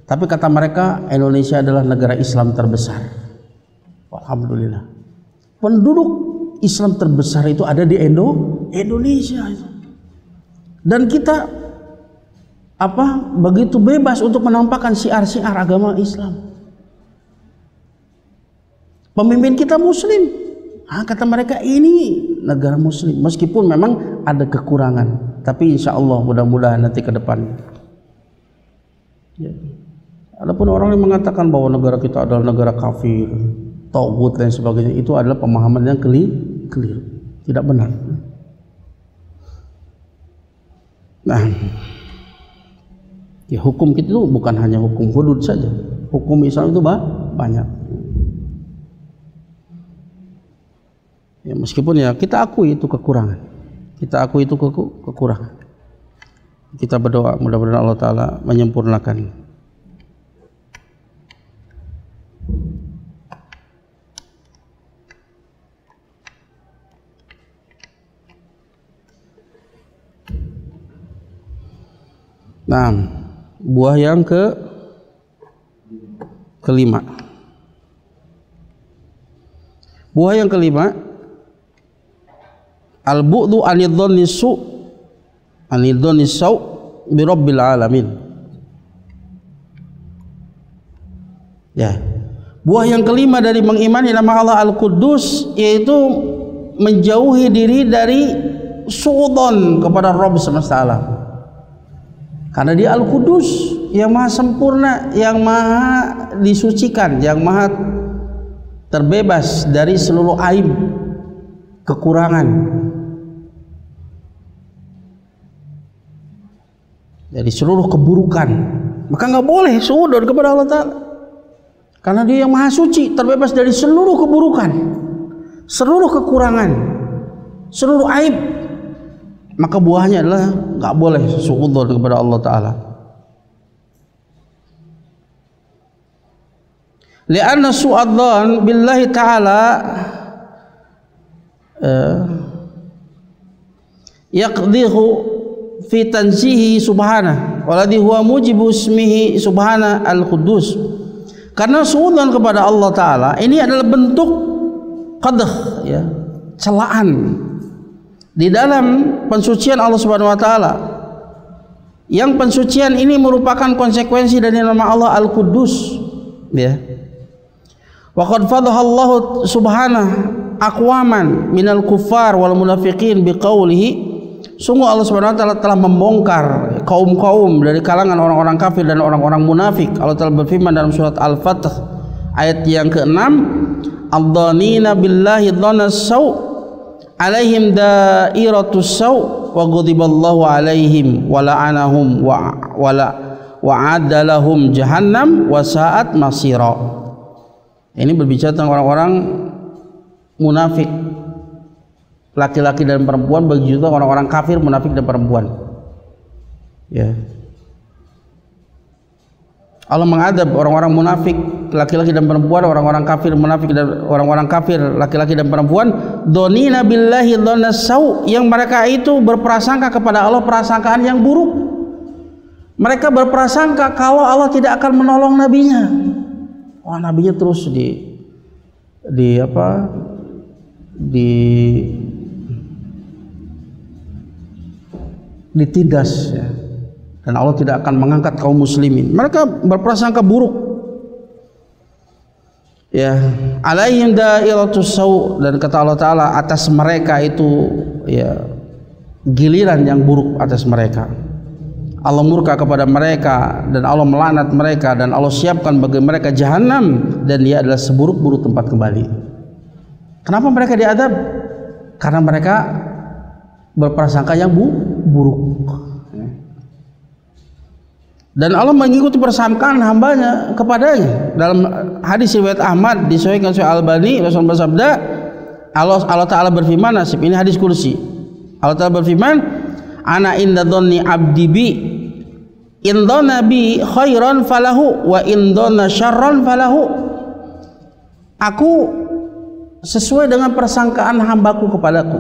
tapi kata mereka Indonesia adalah negara Islam terbesar. Alhamdulillah, penduduk Islam terbesar itu ada di Indonesia itu. Dan kita begitu bebas untuk menampakkan syiar-syiar agama Islam. Pemimpin kita muslim, kata mereka ini negara muslim, meskipun memang ada kekurangan, tapi insya Allah mudah-mudahan nanti ke depan ya. Adapun orang yang mengatakan bahwa negara kita adalah negara kafir, tauhid dan sebagainya, itu adalah pemahaman yang keliru, tidak benar. Nah, ya hukum kita itu bukan hanya hukum hudud saja, hukum Islam itu banyak. Ya, meskipun ya kita akui itu kekurangan, kekurangan. Kita berdoa mudah-mudahan Allah Ta'ala menyempurnakan. Nah, buah yang kelima. Buah yang kelima, al-bu'du anidh-dhanni su' bi rabbil alamin. Ya. Buah yang kelima dari mengimani nama Allah Al-Quddus, yaitu menjauhi diri dari su'udzon kepada Rabb semesta alam. Karena dia Al-Quddus, yang maha sempurna, yang maha disucikan, yang maha terbebas dari seluruh aib, kekurangan, dari seluruh keburukan. Maka nggak boleh suudzon kepada Allah Ta'ala, karena dia yang maha suci, terbebas dari seluruh keburukan, seluruh kekurangan, seluruh aib. Maka buahnya adalah nggak boleh suudzon kepada Allah Ta'ala. Lianna su'adzan billahi ta'ala yaqdihu fi tanzihi subhanahu waladhi huwa mujibu ismihi subhana al-quddus. Karena suudzon kepada Allah Ta'ala ini adalah bentuk qadh ya, celaan di dalam pensucian Allah Subhanahu wa taala, Yang pensucian ini merupakan konsekuensi dari nama Allah Al-Quddus, ya. Wa qad fadhaha Allah subhanahu aqwaman minal kuffar wal munafiqin biqaulihi, sungguh Allah Subhanahu wa taala telah membongkar kaum-kaum dari kalangan orang-orang kafir dan orang-orang munafik. Allah telah berfirman dalam surat Al-Fath ayat yang ke-6, ad-dhanina billahi dhanas sau' alaihim dairatus sau' wa ghadiballahu alaihim wa la'anahum wa adalahum jahannam wa sa'at masira. Ini berbicara tentang orang-orang munafik, laki-laki dan perempuan, begitu juga orang-orang kafir, munafik dan perempuan. Ya. Allah mengadab orang-orang munafik laki-laki dan perempuan, orang-orang kafir munafik dan orang-orang kafir laki-laki dan perempuan, dzanina billahi dhannas sau', yang mereka itu berprasangka kepada Allah prasangkaan yang buruk. Mereka berprasangka kalau Allah tidak akan menolong nabinya. Wah, nabinya terus ditindas, ya. Dan Allah tidak akan mengangkat kaum muslimin. Mereka berprasangka buruk, ya. Alaihim dairatus sau', dan kata Allah Ta'ala atas mereka itu, ya, giliran yang buruk atas mereka. Allah murka kepada mereka dan Allah melaknat mereka dan Allah siapkan bagi mereka jahanam dan dia adalah seburuk-buruk tempat kembali. Kenapa mereka diadab? Karena mereka berprasangka yang buruk. Dan Allah mengikuti persangkaan hambanya kepadanya. Dalam hadis riwayat Ahmad disahihkan oleh Al-Albani, Rasulullah bersabda, Allah Ta'ala berfirman, nasib ini hadis kursi. Allah Ta'ala berfirman, ana inda dhanni abdi bi, in dhana bi khairan falahu wa in dhana syarran falahu. Aku sesuai dengan persangkaan hambaku kepadaku.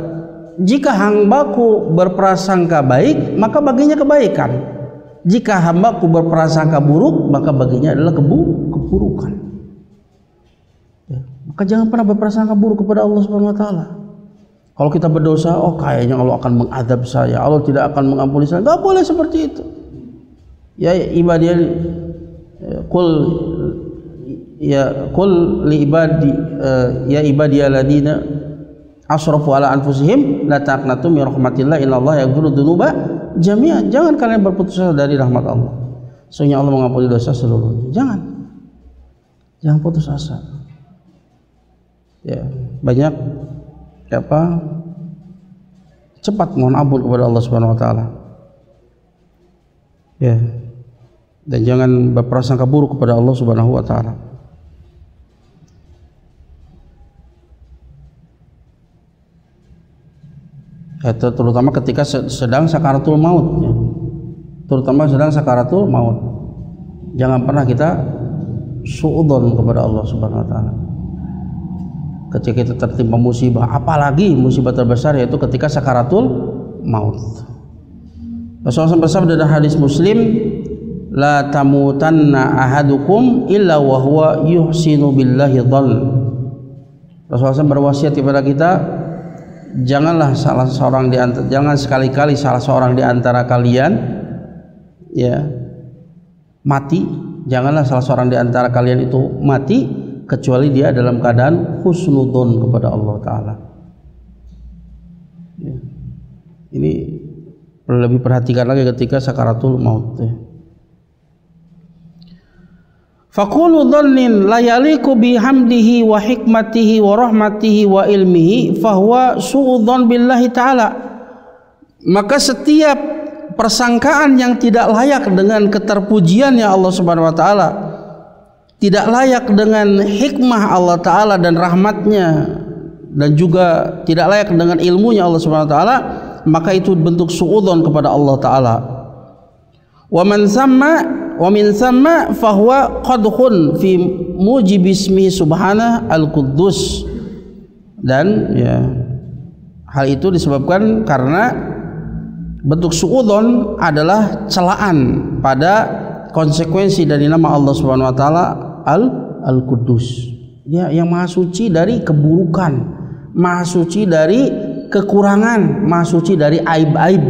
Jika hambaku berprasangka baik, maka baginya kebaikan. Jika hambaku berprasangka buruk, maka baginya adalah keburukan. Ya. Maka jangan pernah berprasangka buruk kepada Allah Subhanahu wa taala. Kalau kita berdosa, oh kayaknya Allah akan mengadab saya, Allah tidak akan mengampuni saya. Enggak boleh seperti itu. Ya ibadiyah, qul li ibadi, ya ibadiyalladzina asrafu ala anfusihim la taqnatu min rahmatillah innallaha yaghfiru dzunuba jami'an. Jangan kalian berputus asa dari rahmat Allah. Sesungguhnya Allah mengampuni dosa seluruhnya. Jangan putus asa. Ya, banyak cepat mohon ampun kepada Allah Subhanahu wa taala. Ya. Dan jangan berprasangka buruk kepada Allah Subhanahu wa taala. Terutama ketika sedang sakaratul maut, ya. Terutama sedang sakaratul maut. Jangan pernah kita suudzon kepada Allah Subhanahu wa taala. Ketika kita tertimpa musibah, apalagi musibah terbesar yaitu ketika sakaratul maut. Rasulullah bersabda dalam hadis Muslim, la tamutanna ahadukum illa wa huwa yuhsinu billahi dhall. Rasulullah berwasiat kepada kita, jangan sekali-kali salah seorang di antara kalian, ya, mati. Janganlah salah seorang di antara kalian itu mati kecuali dia dalam keadaan husnudzon kepada Allah Ta'ala. Ya. Ini perlu lebih perhatikan lagi ketika sakaratul maut. Ya. Faqulu dhannin la yaliqu bihamdihi wa hikmatihi wa rahmatihi wa ilmihi fahuwa su'udzon billahi ta'ala. Maka setiap persangkaan yang tidak layak dengan keterpujiannya Allah Subhanahu wa taala, tidak layak dengan hikmah Allah Ta'ala dan rahmatnya, dan juga tidak layak dengan ilmunya Allah Subhanahu wa taala, maka itu bentuk su'udzon kepada Allah Ta'ala. Wa min thamma fahuwa qadhun fi mujibi ismihi subhanahu al-quddus. Dan ya, hal itu disebabkan karena bentuk su'udzon adalah celaan pada konsekuensi dari nama Allah Subhanahu wa taala Al-Quddus. Dia yang maha suci dari keburukan, maha suci dari kekurangan, maha suci dari aib-aib,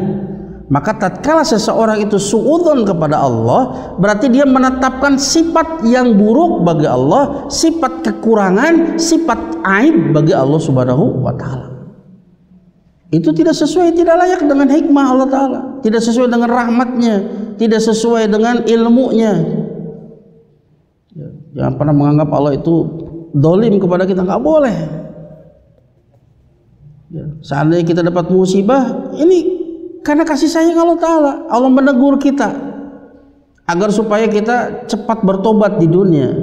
Maka tatkala seseorang itu suudzon kepada Allah, berarti dia menetapkan sifat yang buruk bagi Allah, sifat kekurangan, sifat aib bagi Allah Subhanahu wa taala. Itu tidak sesuai, tidak layak dengan hikmah Allah taala, tidak sesuai dengan rahmatnya, tidak sesuai dengan ilmunya. Jangan pernah menganggap Allah itu dolim kepada kita, nggak boleh. Seandainya kita dapat musibah, ini karena kasih sayang Allah Ta'ala. Allah menegur kita agar supaya kita cepat bertobat di dunia,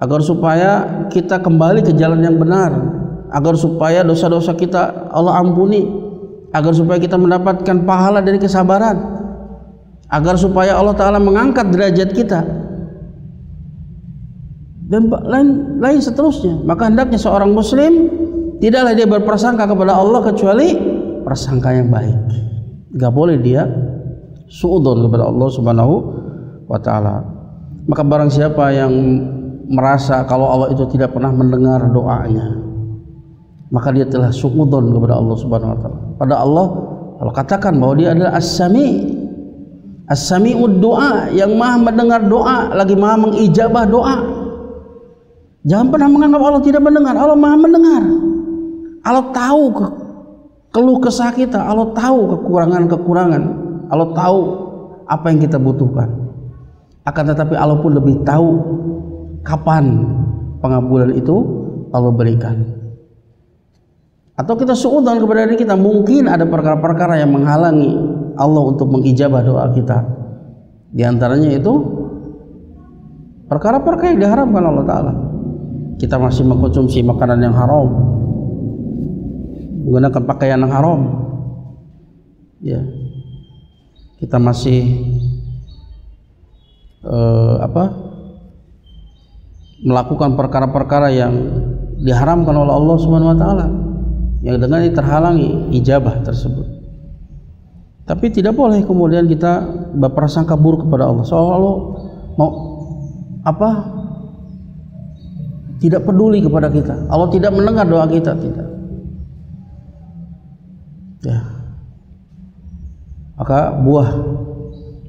agar supaya kita kembali ke jalan yang benar, agar supaya dosa-dosa kita Allah ampuni, agar supaya kita mendapatkan pahala dari kesabaran, agar supaya Allah Ta'ala mengangkat derajat kita, dan lain seterusnya. Maka hendaknya seorang muslim tidaklah dia berprasangka kepada Allah kecuali prasangka yang baik. Gak boleh dia suudzon kepada Allah Subhanahu wa taala. Maka barang siapa yang merasa kalau Allah itu tidak pernah mendengar doanya, maka dia telah suudzon kepada Allah Subhanahu wa taala. Pada Allah katakan bahwa dia adalah As-Sami'. As-Sami'ud doa, yang maha mendengar doa, lagi maha mengijabah doa. Jangan pernah menganggap Allah tidak mendengar. Allah maha mendengar. Allah tahu keluh kesah kita, Allah tahu kekurangan-kekurangan, Allah tahu apa yang kita butuhkan. Akan tetapi Allah pun lebih tahu kapan pengabulan itu Allah berikan. Atau kita suudzon kepada diri kita, mungkin ada perkara-perkara yang menghalangi Allah untuk mengijabah doa kita. Di antaranya itu perkara-perkara yang diharamkan Allah Ta'ala. Kita masih mengkonsumsi makanan yang haram, menggunakan pakaian yang haram, ya, kita masih melakukan perkara-perkara yang diharamkan oleh Allah Subhanahu wa taala, yang dengan terhalangi ijabah tersebut. Tapi tidak boleh kemudian kita berprasangka buruk kepada Allah, seolah Allah mau tidak peduli kepada kita, Allah tidak mendengar doa kita, tidak. Ya. Maka buah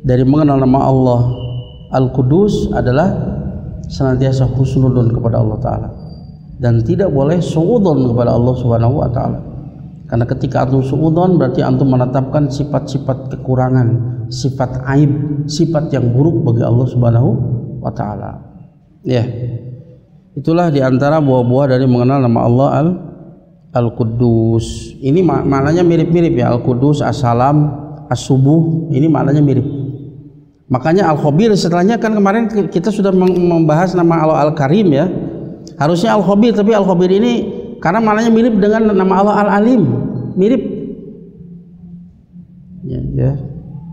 dari mengenal nama Allah Al-Qudus adalah senantiasa husnudzon kepada Allah Ta'ala, dan tidak boleh suudzon kepada Allah Subhanahu wa taala. Karena ketika antum suudzon berarti antum menetapkan sifat-sifat kekurangan, sifat aib, sifat yang buruk bagi Allah Subhanahu wa taala. Ya. Itulah diantara buah-buah dari mengenal nama Allah Al-Quddus. Ini maknanya mirip-mirip ya. Al-Quddus, As-Salam, As-Subuh, ini maknanya mirip. Makanya Al-Khabir setelahnya, kan kemarin kita sudah membahas nama Allah Al-Karim ya. Harusnya Al-Khabir, tapi Al-Khabir ini karena maknanya mirip dengan nama Allah Al-Alim, mirip. Ya.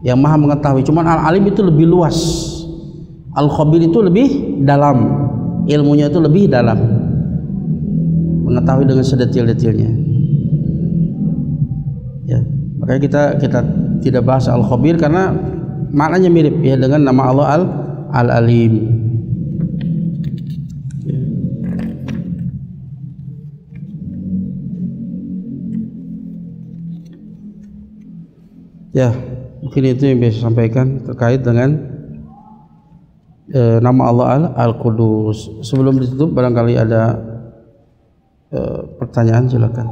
Yang Maha mengetahui. Cuman Al-Alim itu lebih luas. Al-Khabir itu lebih dalam. Ilmunya itu lebih dalam, mengetahui dengan sedetil-detilnya. Ya, makanya kita tidak bahas Al-Khabir karena maknanya mirip ya dengan nama Allah Al-Alim. Ya, mungkin itu yang bisa saya sampaikan terkait dengan nama Allah Al-Qudus. Sebelum ditutup barangkali ada pertanyaan, silakan.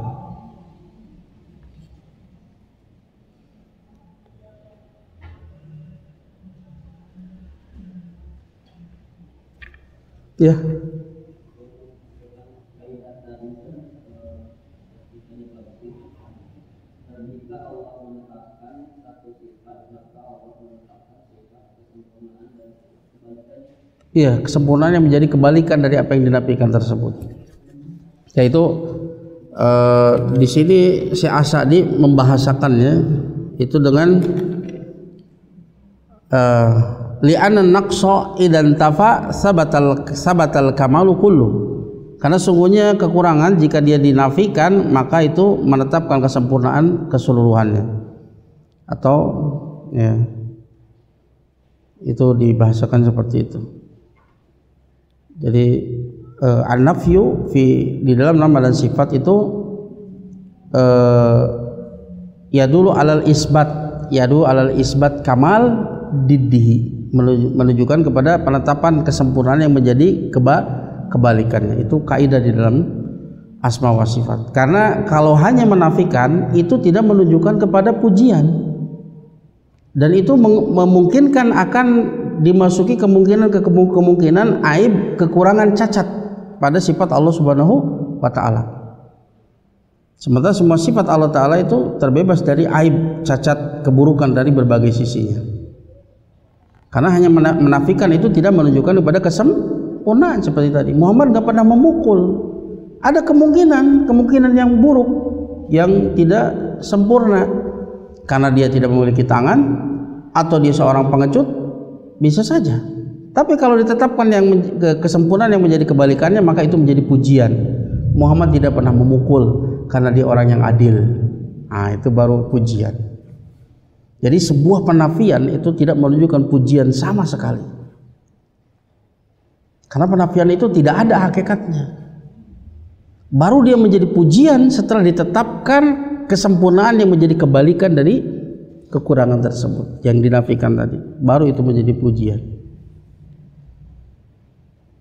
Ya. Iya, kesempurnaan yang menjadi kebalikan dari apa yang dinafikan tersebut. Yaitu di sini Syekh As-Sa'di membahasakannya itu dengan li'anna naqsa idan tafa sabatal kamalu kullu. Karena sungguhnya kekurangan jika dia dinafikan maka itu menetapkan kesempurnaan keseluruhannya. Atau ya, itu dibahasakan seperti itu. Jadi an-nafyu di dalam nama dan sifat itu ya dulu alal isbat, yadu alal isbat kamal diddihi, menunjukkan kepada penetapan kesempurnaan yang menjadi kebalikannya. Itu kaidah di dalam asma wa sifat. Karena kalau hanya menafikan itu tidak menunjukkan kepada pujian, dan itu memungkinkan akan dimasuki kemungkinan aib, kekurangan, cacat pada sifat Allah Subhanahu wa taala. Sementara semua sifat Allah taala itu terbebas dari aib, cacat, keburukan dari berbagai sisinya. Karena hanya menafikan itu tidak menunjukkan kepada kesempurnaan. Seperti tadi, Muhammad nggak pernah memukul. Ada kemungkinan yang buruk, yang tidak sempurna, karena dia tidak memiliki tangan atau dia seorang pengecut, bisa saja. Tapi kalau ditetapkan yang kesempurnaan yang menjadi kebalikannya, maka itu menjadi pujian. Muhammad tidak pernah memukul karena dia orang yang adil. Nah, itu baru pujian. Jadi sebuah penafian itu tidak menunjukkan pujian sama sekali, karena penafian itu tidak ada hakikatnya. Baru dia menjadi pujian setelah ditetapkan kesempurnaan yang menjadi kebalikan dari kekurangan tersebut yang dinafikan tadi. Baru itu menjadi pujian.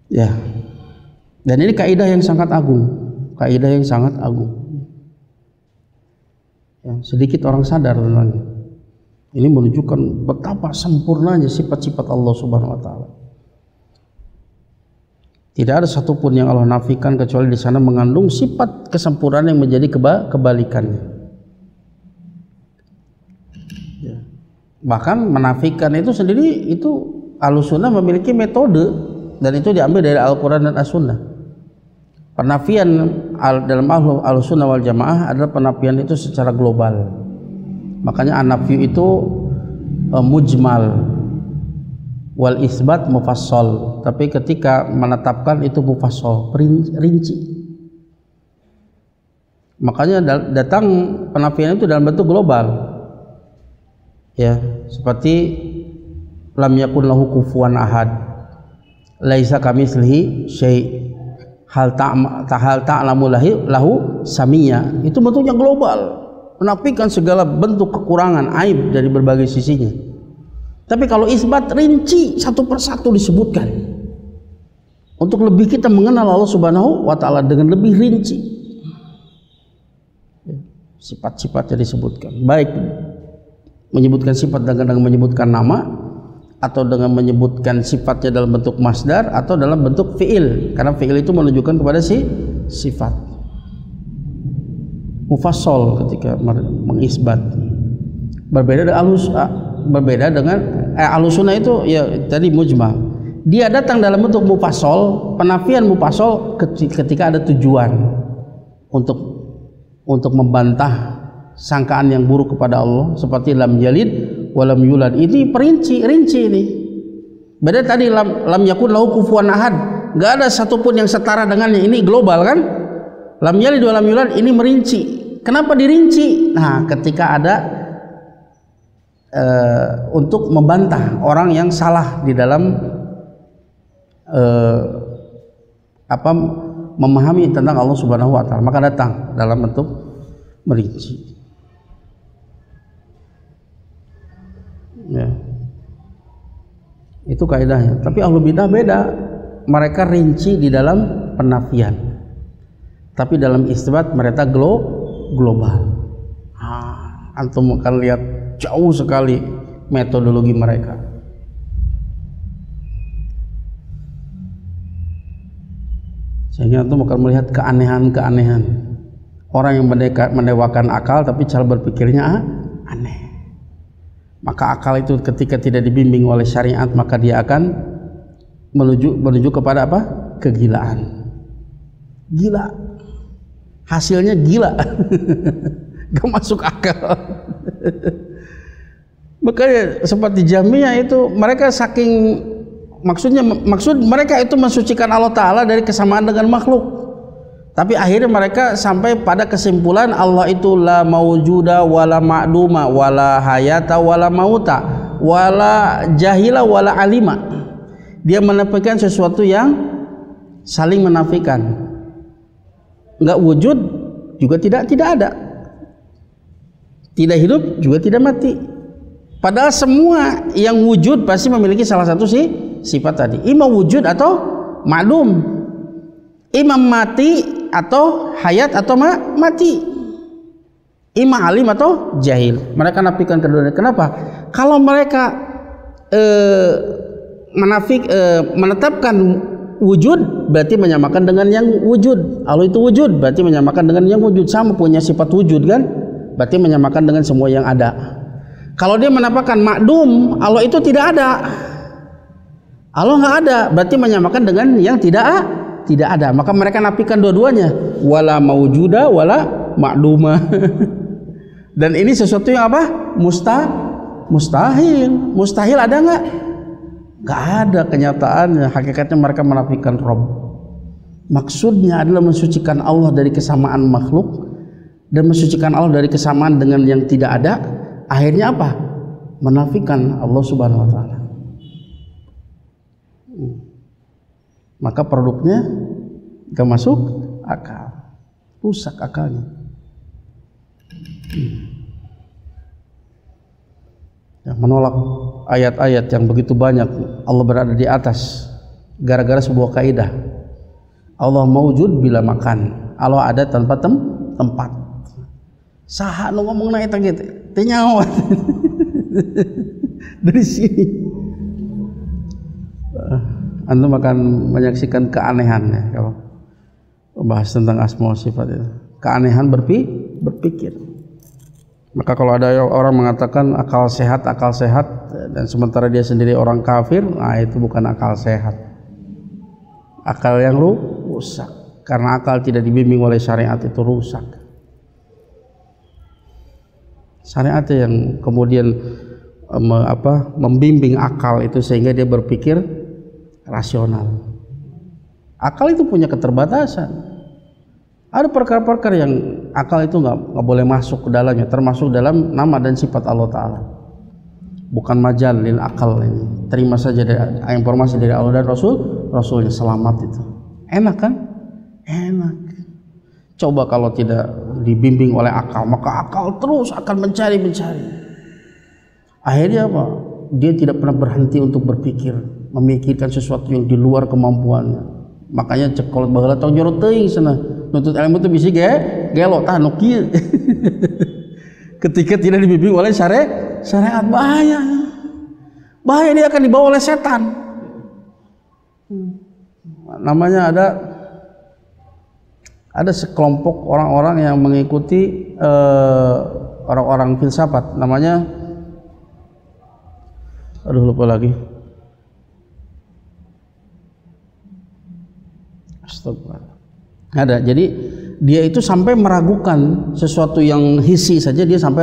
Ya. Dan ini kaidah yang sangat agung. Kaidah yang sangat agung. Ya, sedikit orang sadar tentangnya. Ini menunjukkan betapa sempurnanya sifat-sifat Allah Subhanahu wa taala. Tidak ada satupun yang Allah nafikan kecuali di sana mengandung sifat kesempurnaan yang menjadi kebalikannya. Ya. Bahkan menafikan itu sendiri, itu Ahlussunnah memiliki metode, dan itu diambil dari Al-Quran dan As-Sunnah. Penafian dalam Ahlussunnah wal Jamaah adalah penafian itu secara global. Makanya an-nafyu itu mujmal, wal isbat mufassal. Tapi ketika menetapkan itu mufassal, rinci. Makanya datang penafian itu dalam bentuk global. Ya, seperti lam yakun lahu kufuwan ahad, laisa kamitslihi syai', hal ta'lamu lahu samia. Itu bentuknya global, menafikan segala bentuk kekurangan, aib dari berbagai sisinya. Tapi kalau isbat, rinci, satu persatu disebutkan untuk lebih kita mengenal Allah Subhanahu wa taala dengan lebih rinci. Sifat-sifatnya disebutkan, baik menyebutkan sifat dengan menyebutkan nama, atau dengan menyebutkan sifatnya dalam bentuk masdar atau dalam bentuk fi'il, karena fi'il itu menunjukkan kepada sifat. Mufassal ketika mengisbat, berbeda dengan Ahlussunnah itu ya tadi mujmal. Dia datang dalam bentuk mufassal, penafian mufassal ketika ada tujuan untuk membantah sangkaan yang buruk kepada Allah, seperti lam yalid walam yulad. Ini rinci ini. Beda tadi lam yakun lahu kufuwan ahad, enggak ada satupun yang setara dengannya. Ini global kan? Lam yalid walam yulad, ini merinci. Kenapa dirinci? Nah, ketika ada untuk membantah orang yang salah di dalam memahami tentang Allah Subhanahu wa taala, maka datang dalam bentuk merinci. Ya. Itu kaidahnya. Tapi Ahlul Bidah beda. Mereka rinci di dalam penafian, tapi dalam isbat mereka global. Antum akan lihat jauh sekali metodologi mereka. Sehingga antum akan melihat keanehan-keanehan. Orang yang mendewakan akal tapi cara berpikirnya aneh. Maka akal itu ketika tidak dibimbing oleh syariat, maka dia akan menuju kepada apa? Kegilaan. Gila. Hasilnya gila. Gak masuk akal. Makanya seperti Jahmiyah itu, mereka maksud mereka itu mensucikan Allah Ta'ala dari kesamaan dengan makhluk. Tapi akhirnya mereka sampai pada kesimpulan Allah itu la maujuda wala ma'duma wala hayata wala mauta wala jahila wala alima. Dia menafikan sesuatu yang saling menafikan. Enggak wujud juga tidak ada. Tidak hidup juga tidak mati. Padahal semua yang wujud pasti memiliki salah satu sifat tadi. Imam wujud atau ma'dum. Imam mati atau hayat atau mati. Imam alim atau jahil. Mereka nafikan keduanya. Kenapa? Kalau mereka menetapkan wujud berarti menyamakan dengan yang wujud. Allah itu wujud berarti menyamakan dengan yang wujud. Sama punya sifat wujud kan? Berarti menyamakan dengan semua yang ada. Kalau dia menampakkan makdum, Allah itu tidak ada. Allah nggak ada, berarti menyamakan dengan yang tidak ada. Maka mereka nafikan dua-duanya, wala maujuda wala makduma. Dan ini sesuatu yang apa? Mustahil. Mustahil ada nggak? Nggak ada kenyataannya. Hakikatnya mereka menafikan Rabb. Maksudnya adalah mensucikan Allah dari kesamaan makhluk dan mensucikan Allah dari kesamaan dengan yang tidak ada. Akhirnya apa? Menafikan Allah Subhanahu wa taala. Maka produknya gak masuk akal. Rusak akalnya. Ya, menolak ayat-ayat yang begitu banyak Allah berada di atas gara-gara sebuah kaidah. Allah maujud bila makan. Allah ada tanpa tempat. Saha nu ngomongna eta gitu. Teu nyawa. Dari sini. Antum akan menyaksikan keanehan ya kalau membahas tentang asma wa sifat itu. Keanehan berpikir. Maka kalau ada orang mengatakan akal sehat dan sementara dia sendiri orang kafir, nah itu bukan akal sehat. Akal yang rusak. Karena akal tidak dibimbing oleh syariat itu rusak. Syariat yang kemudian membimbing akal itu sehingga dia berpikir rasional. Akal itu punya keterbatasan. Ada perkara-perkara yang akal itu nggak boleh masuk ke dalamnya, termasuk dalam nama dan sifat Allah Ta'ala. Bukan majal lil akal ini. Terima saja dari informasi dari Allah dan Rasulnya, selamat itu. Enak kan? Enak. Coba kalau tidak dibimbing oleh akal, maka akal terus akan mencari. Akhirnya apa? Dia tidak pernah berhenti untuk berpikir, memikirkan sesuatu yang di luar kemampuannya. Makanya cekol baheula tong jorot teuing cenah. Nuntut ilmu itu bisi gelo tah nu kieu. Ketika tidak dibimbing oleh syariat bahaya. Bahaya, dia akan dibawa oleh setan. Namanya ada sekelompok orang-orang yang mengikuti orang-orang filsafat, namanya lupa lagi. Astagfirullah. Ada. Jadi dia itu sampai meragukan sesuatu yang hissi saja, dia sampai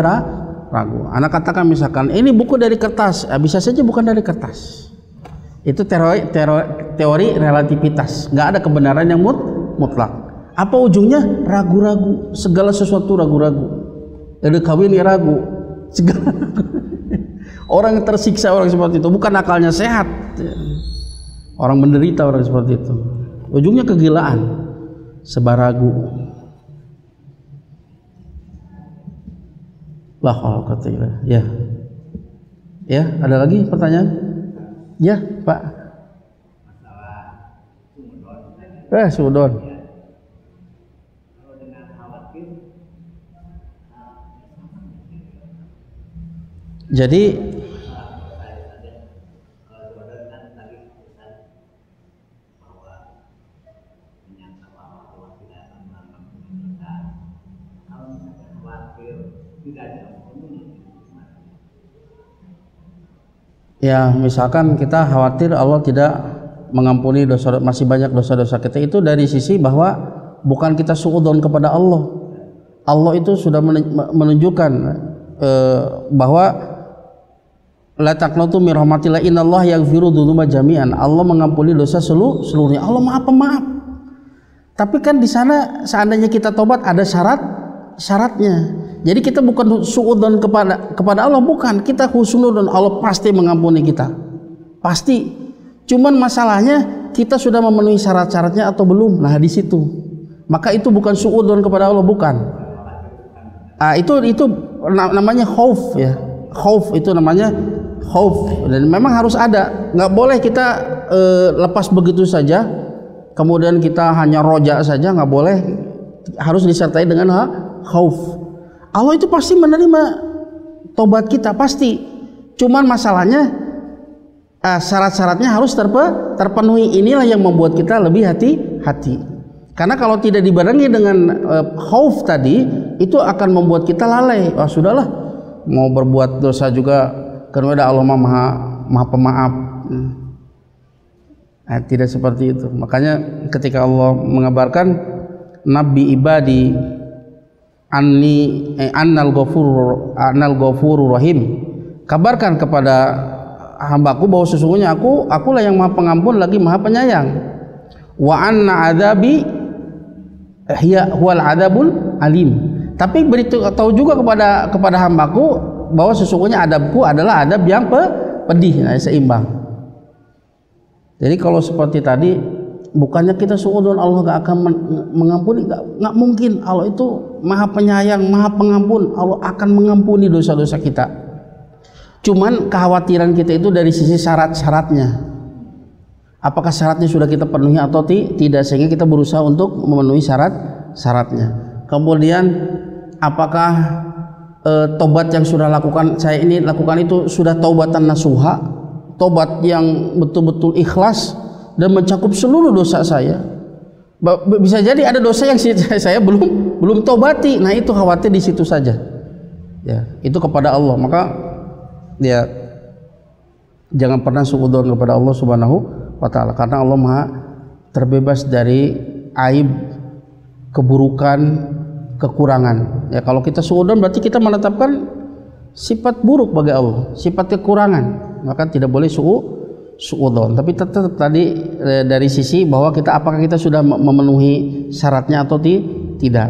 ragu. Anak katakan misalkan ini buku dari kertas, bisa saja bukan dari kertas. Itu teori relativitas. Nggak ada kebenaran yang mutlak. Apa ujungnya? Ragu-ragu. Segala sesuatu ragu-ragu. Ada kawin ya ragu. Segala orang yang tersiksa orang seperti itu, bukan akalnya sehat. Orang menderita orang seperti itu. Ujungnya kegilaan. Sebab ragu. La haula wala quwwata illa billah. Ya. Ya, ada lagi pertanyaan? Ya, Pak. Sudon. Jadi ya, misalkan kita khawatir Allah tidak mengampuni dosa, masih banyak dosa-dosa kita, itu dari sisi bahwa bukan kita suudzon kepada Allah. Allah itu sudah menunjukkan bahwa la taqnatu min rahmatillah innallaha yaghfiru dzunuba jami'an. Allah mengampuni dosa seluruhnya. Allah Maha Pemaaf. Tapi kan di sana seandainya kita tobat ada syaratnya. Jadi kita bukan suudzon kepada Allah, bukan. Kita husnudzon, Allah pasti mengampuni kita. Pasti. Cuman masalahnya kita sudah memenuhi syarat-syaratnya atau belum. Nah, di situ. Maka itu bukan suudzon kepada Allah, bukan. Itu namanya khauf ya. khauf itu namanya khauf, dan memang harus ada. Nggak boleh kita lepas begitu saja, kemudian kita hanya roja saja, nggak boleh. Harus disertai dengan khauf. Allah itu pasti menerima tobat kita, pasti. Cuman masalahnya syarat-syaratnya harus terpenuhi. Inilah yang membuat kita lebih hati-hati. Karena kalau tidak dibarengi dengan khauf tadi, itu akan membuat kita lalai. Wah, sudahlah, mau berbuat dosa juga karena Allah maha pemaaf. Tidak seperti itu. Makanya ketika Allah mengabarkan Nabi ibadi annal ghafurur rahim, kabarkan kepada hambaku bahwa sesungguhnya akulah yang maha pengampun lagi maha penyayang. Wa anna adzabi huwal adzabul alim. Tapi beritahu juga kepada hambaku bahwa sesungguhnya adabku adalah adab yang pedih, seimbang. Jadi kalau seperti tadi, bukannya kita suudzon Allah gak akan mengampuni, gak mungkin. Allah itu maha penyayang, maha pengampun. Allah akan mengampuni dosa-dosa kita. Cuman kekhawatiran kita itu dari sisi syarat-syaratnya. Apakah syaratnya sudah kita penuhi atau tidak, sehingga kita berusaha untuk memenuhi syaratnya. Kemudian apakah tobat yang sudah saya lakukan itu sudah taubatan nasuha, tobat yang betul-betul ikhlas dan mencakup seluruh dosa saya. Bisa jadi ada dosa yang saya belum tobati. Nah, itu khawatir di situ saja. Ya, itu kepada Allah. Maka ya jangan pernah suudzon kepada Allah Subhanahu wa ta'ala, karena Allah maha terbebas dari aib, keburukan, kekurangan. Ya, kalau kita suudzon berarti kita menetapkan sifat buruk bagi Allah, sifat kekurangan, maka tidak boleh suudzon. Tapi tetap tadi dari sisi bahwa apakah kita sudah memenuhi syaratnya atau tidak.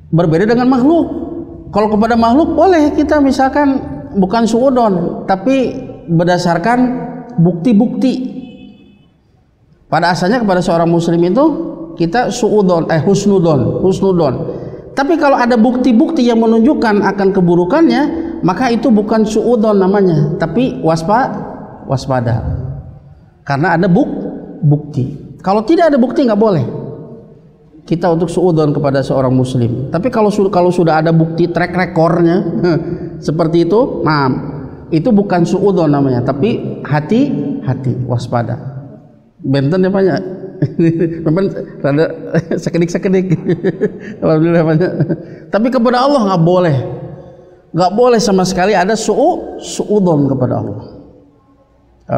Berbeda dengan makhluk. Kalau kepada makhluk boleh kita misalkan bukan suudzon, tapi berdasarkan bukti-bukti. Pada asalnya kepada seorang muslim itu kita husnudon. Tapi kalau ada bukti-bukti yang menunjukkan akan keburukannya, maka itu bukan suudzon namanya, tapi waspada. Karena ada bukti. Kalau tidak ada bukti nggak boleh kita untuk suudzon kepada seorang muslim. Tapi kalau sudah ada bukti track recordnya seperti itu, nah itu bukan suudzon namanya, tapi hati-hati, waspada. Benten ya banyak. Memang rada sekedik. Alhamdulillah banyak. Tapi kepada Allah nggak boleh sama sekali ada suudzon kepada Allah.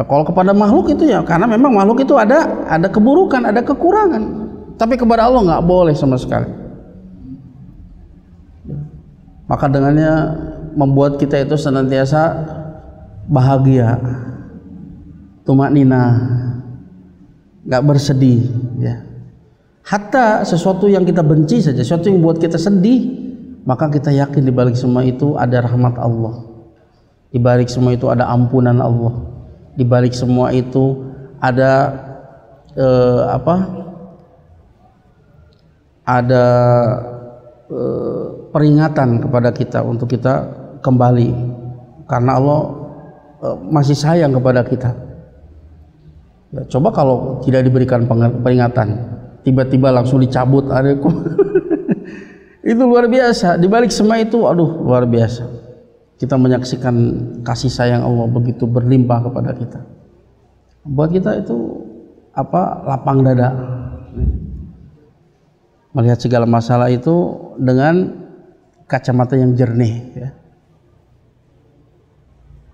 Kalau kepada makhluk itu ya karena memang makhluk itu ada keburukan, ada kekurangan. Tapi kepada Allah nggak boleh sama sekali. Maka dengannya membuat kita itu senantiasa bahagia, tumakninah, nggak bersedih, ya. Hatta sesuatu yang kita benci saja, sesuatu yang buat kita sedih, maka kita yakin di balik semua itu ada rahmat Allah, di balik semua itu ada ampunan Allah, di balik semua itu ada peringatan kepada kita untuk kita kembali, karena Allah masih sayang kepada kita. Ya, coba kalau tidak diberikan peringatan, tiba-tiba langsung dicabut adekku. Itu luar biasa. Di balik semua itu, luar biasa. Kita menyaksikan kasih sayang Allah begitu berlimpah kepada kita. Buat kita itu lapang dada. Melihat segala masalah itu dengan kacamata yang jernih, ya.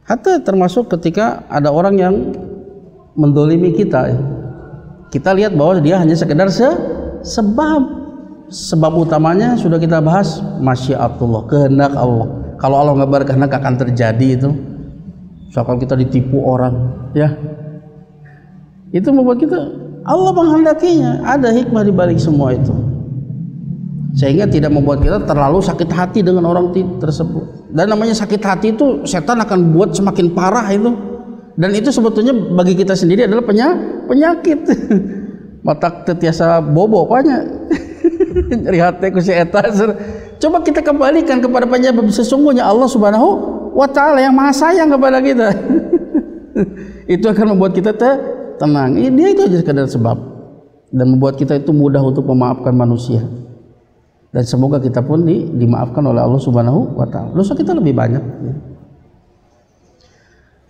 Hatta termasuk ketika ada orang yang mendolimi kita, ya. Kita lihat bahwa dia hanya sekedar sebab utamanya sudah kita bahas, masyiatullah, kehendak Allah. Kalau Allah nggak berkehendak akan terjadi itu. Kalau kita ditipu orang, ya, itu membuat kita, Allah menghendakinya, ada hikmah di balik semua itu, sehingga tidak membuat kita terlalu sakit hati dengan orang tersebut. Dan namanya sakit hati itu setan akan buat semakin parah itu. Dan itu sebetulnya bagi kita sendiri adalah penyakit. Matak tetiasa bobo banyak. Nyeri hati ku si eta. Coba kita kembalikan kepada penyebab sesungguhnya Allah Subhanahu wa ta'ala yang maha sayang kepada kita. Itu akan membuat kita tenang. Dia itu aja sekadar sebab, dan membuat kita itu mudah untuk memaafkan manusia. Dan semoga kita pun dimaafkan oleh Allah Subhanahu wa ta'ala. Dosa kita lebih banyak.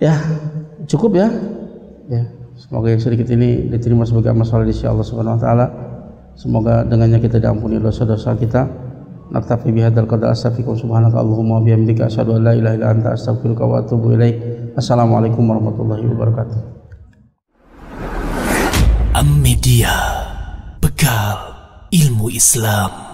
Ya, cukup ya. Semoga yang sedikit ini diterima sebagai amal saleh di sisi Allah Subhanahu wa ta'ala. Semoga dengannya kita diampuni dosa-dosa kita. Naktafi bihadzal qadar, astaghfiruka subhanaka Allahumma wa bihamdika asyhadu an la ilaha illa anta astaghfiruka wa atubu ilaik. Assalamualaikum warahmatullahi wabarakatuh. Am Media, bekal ilmu Islam.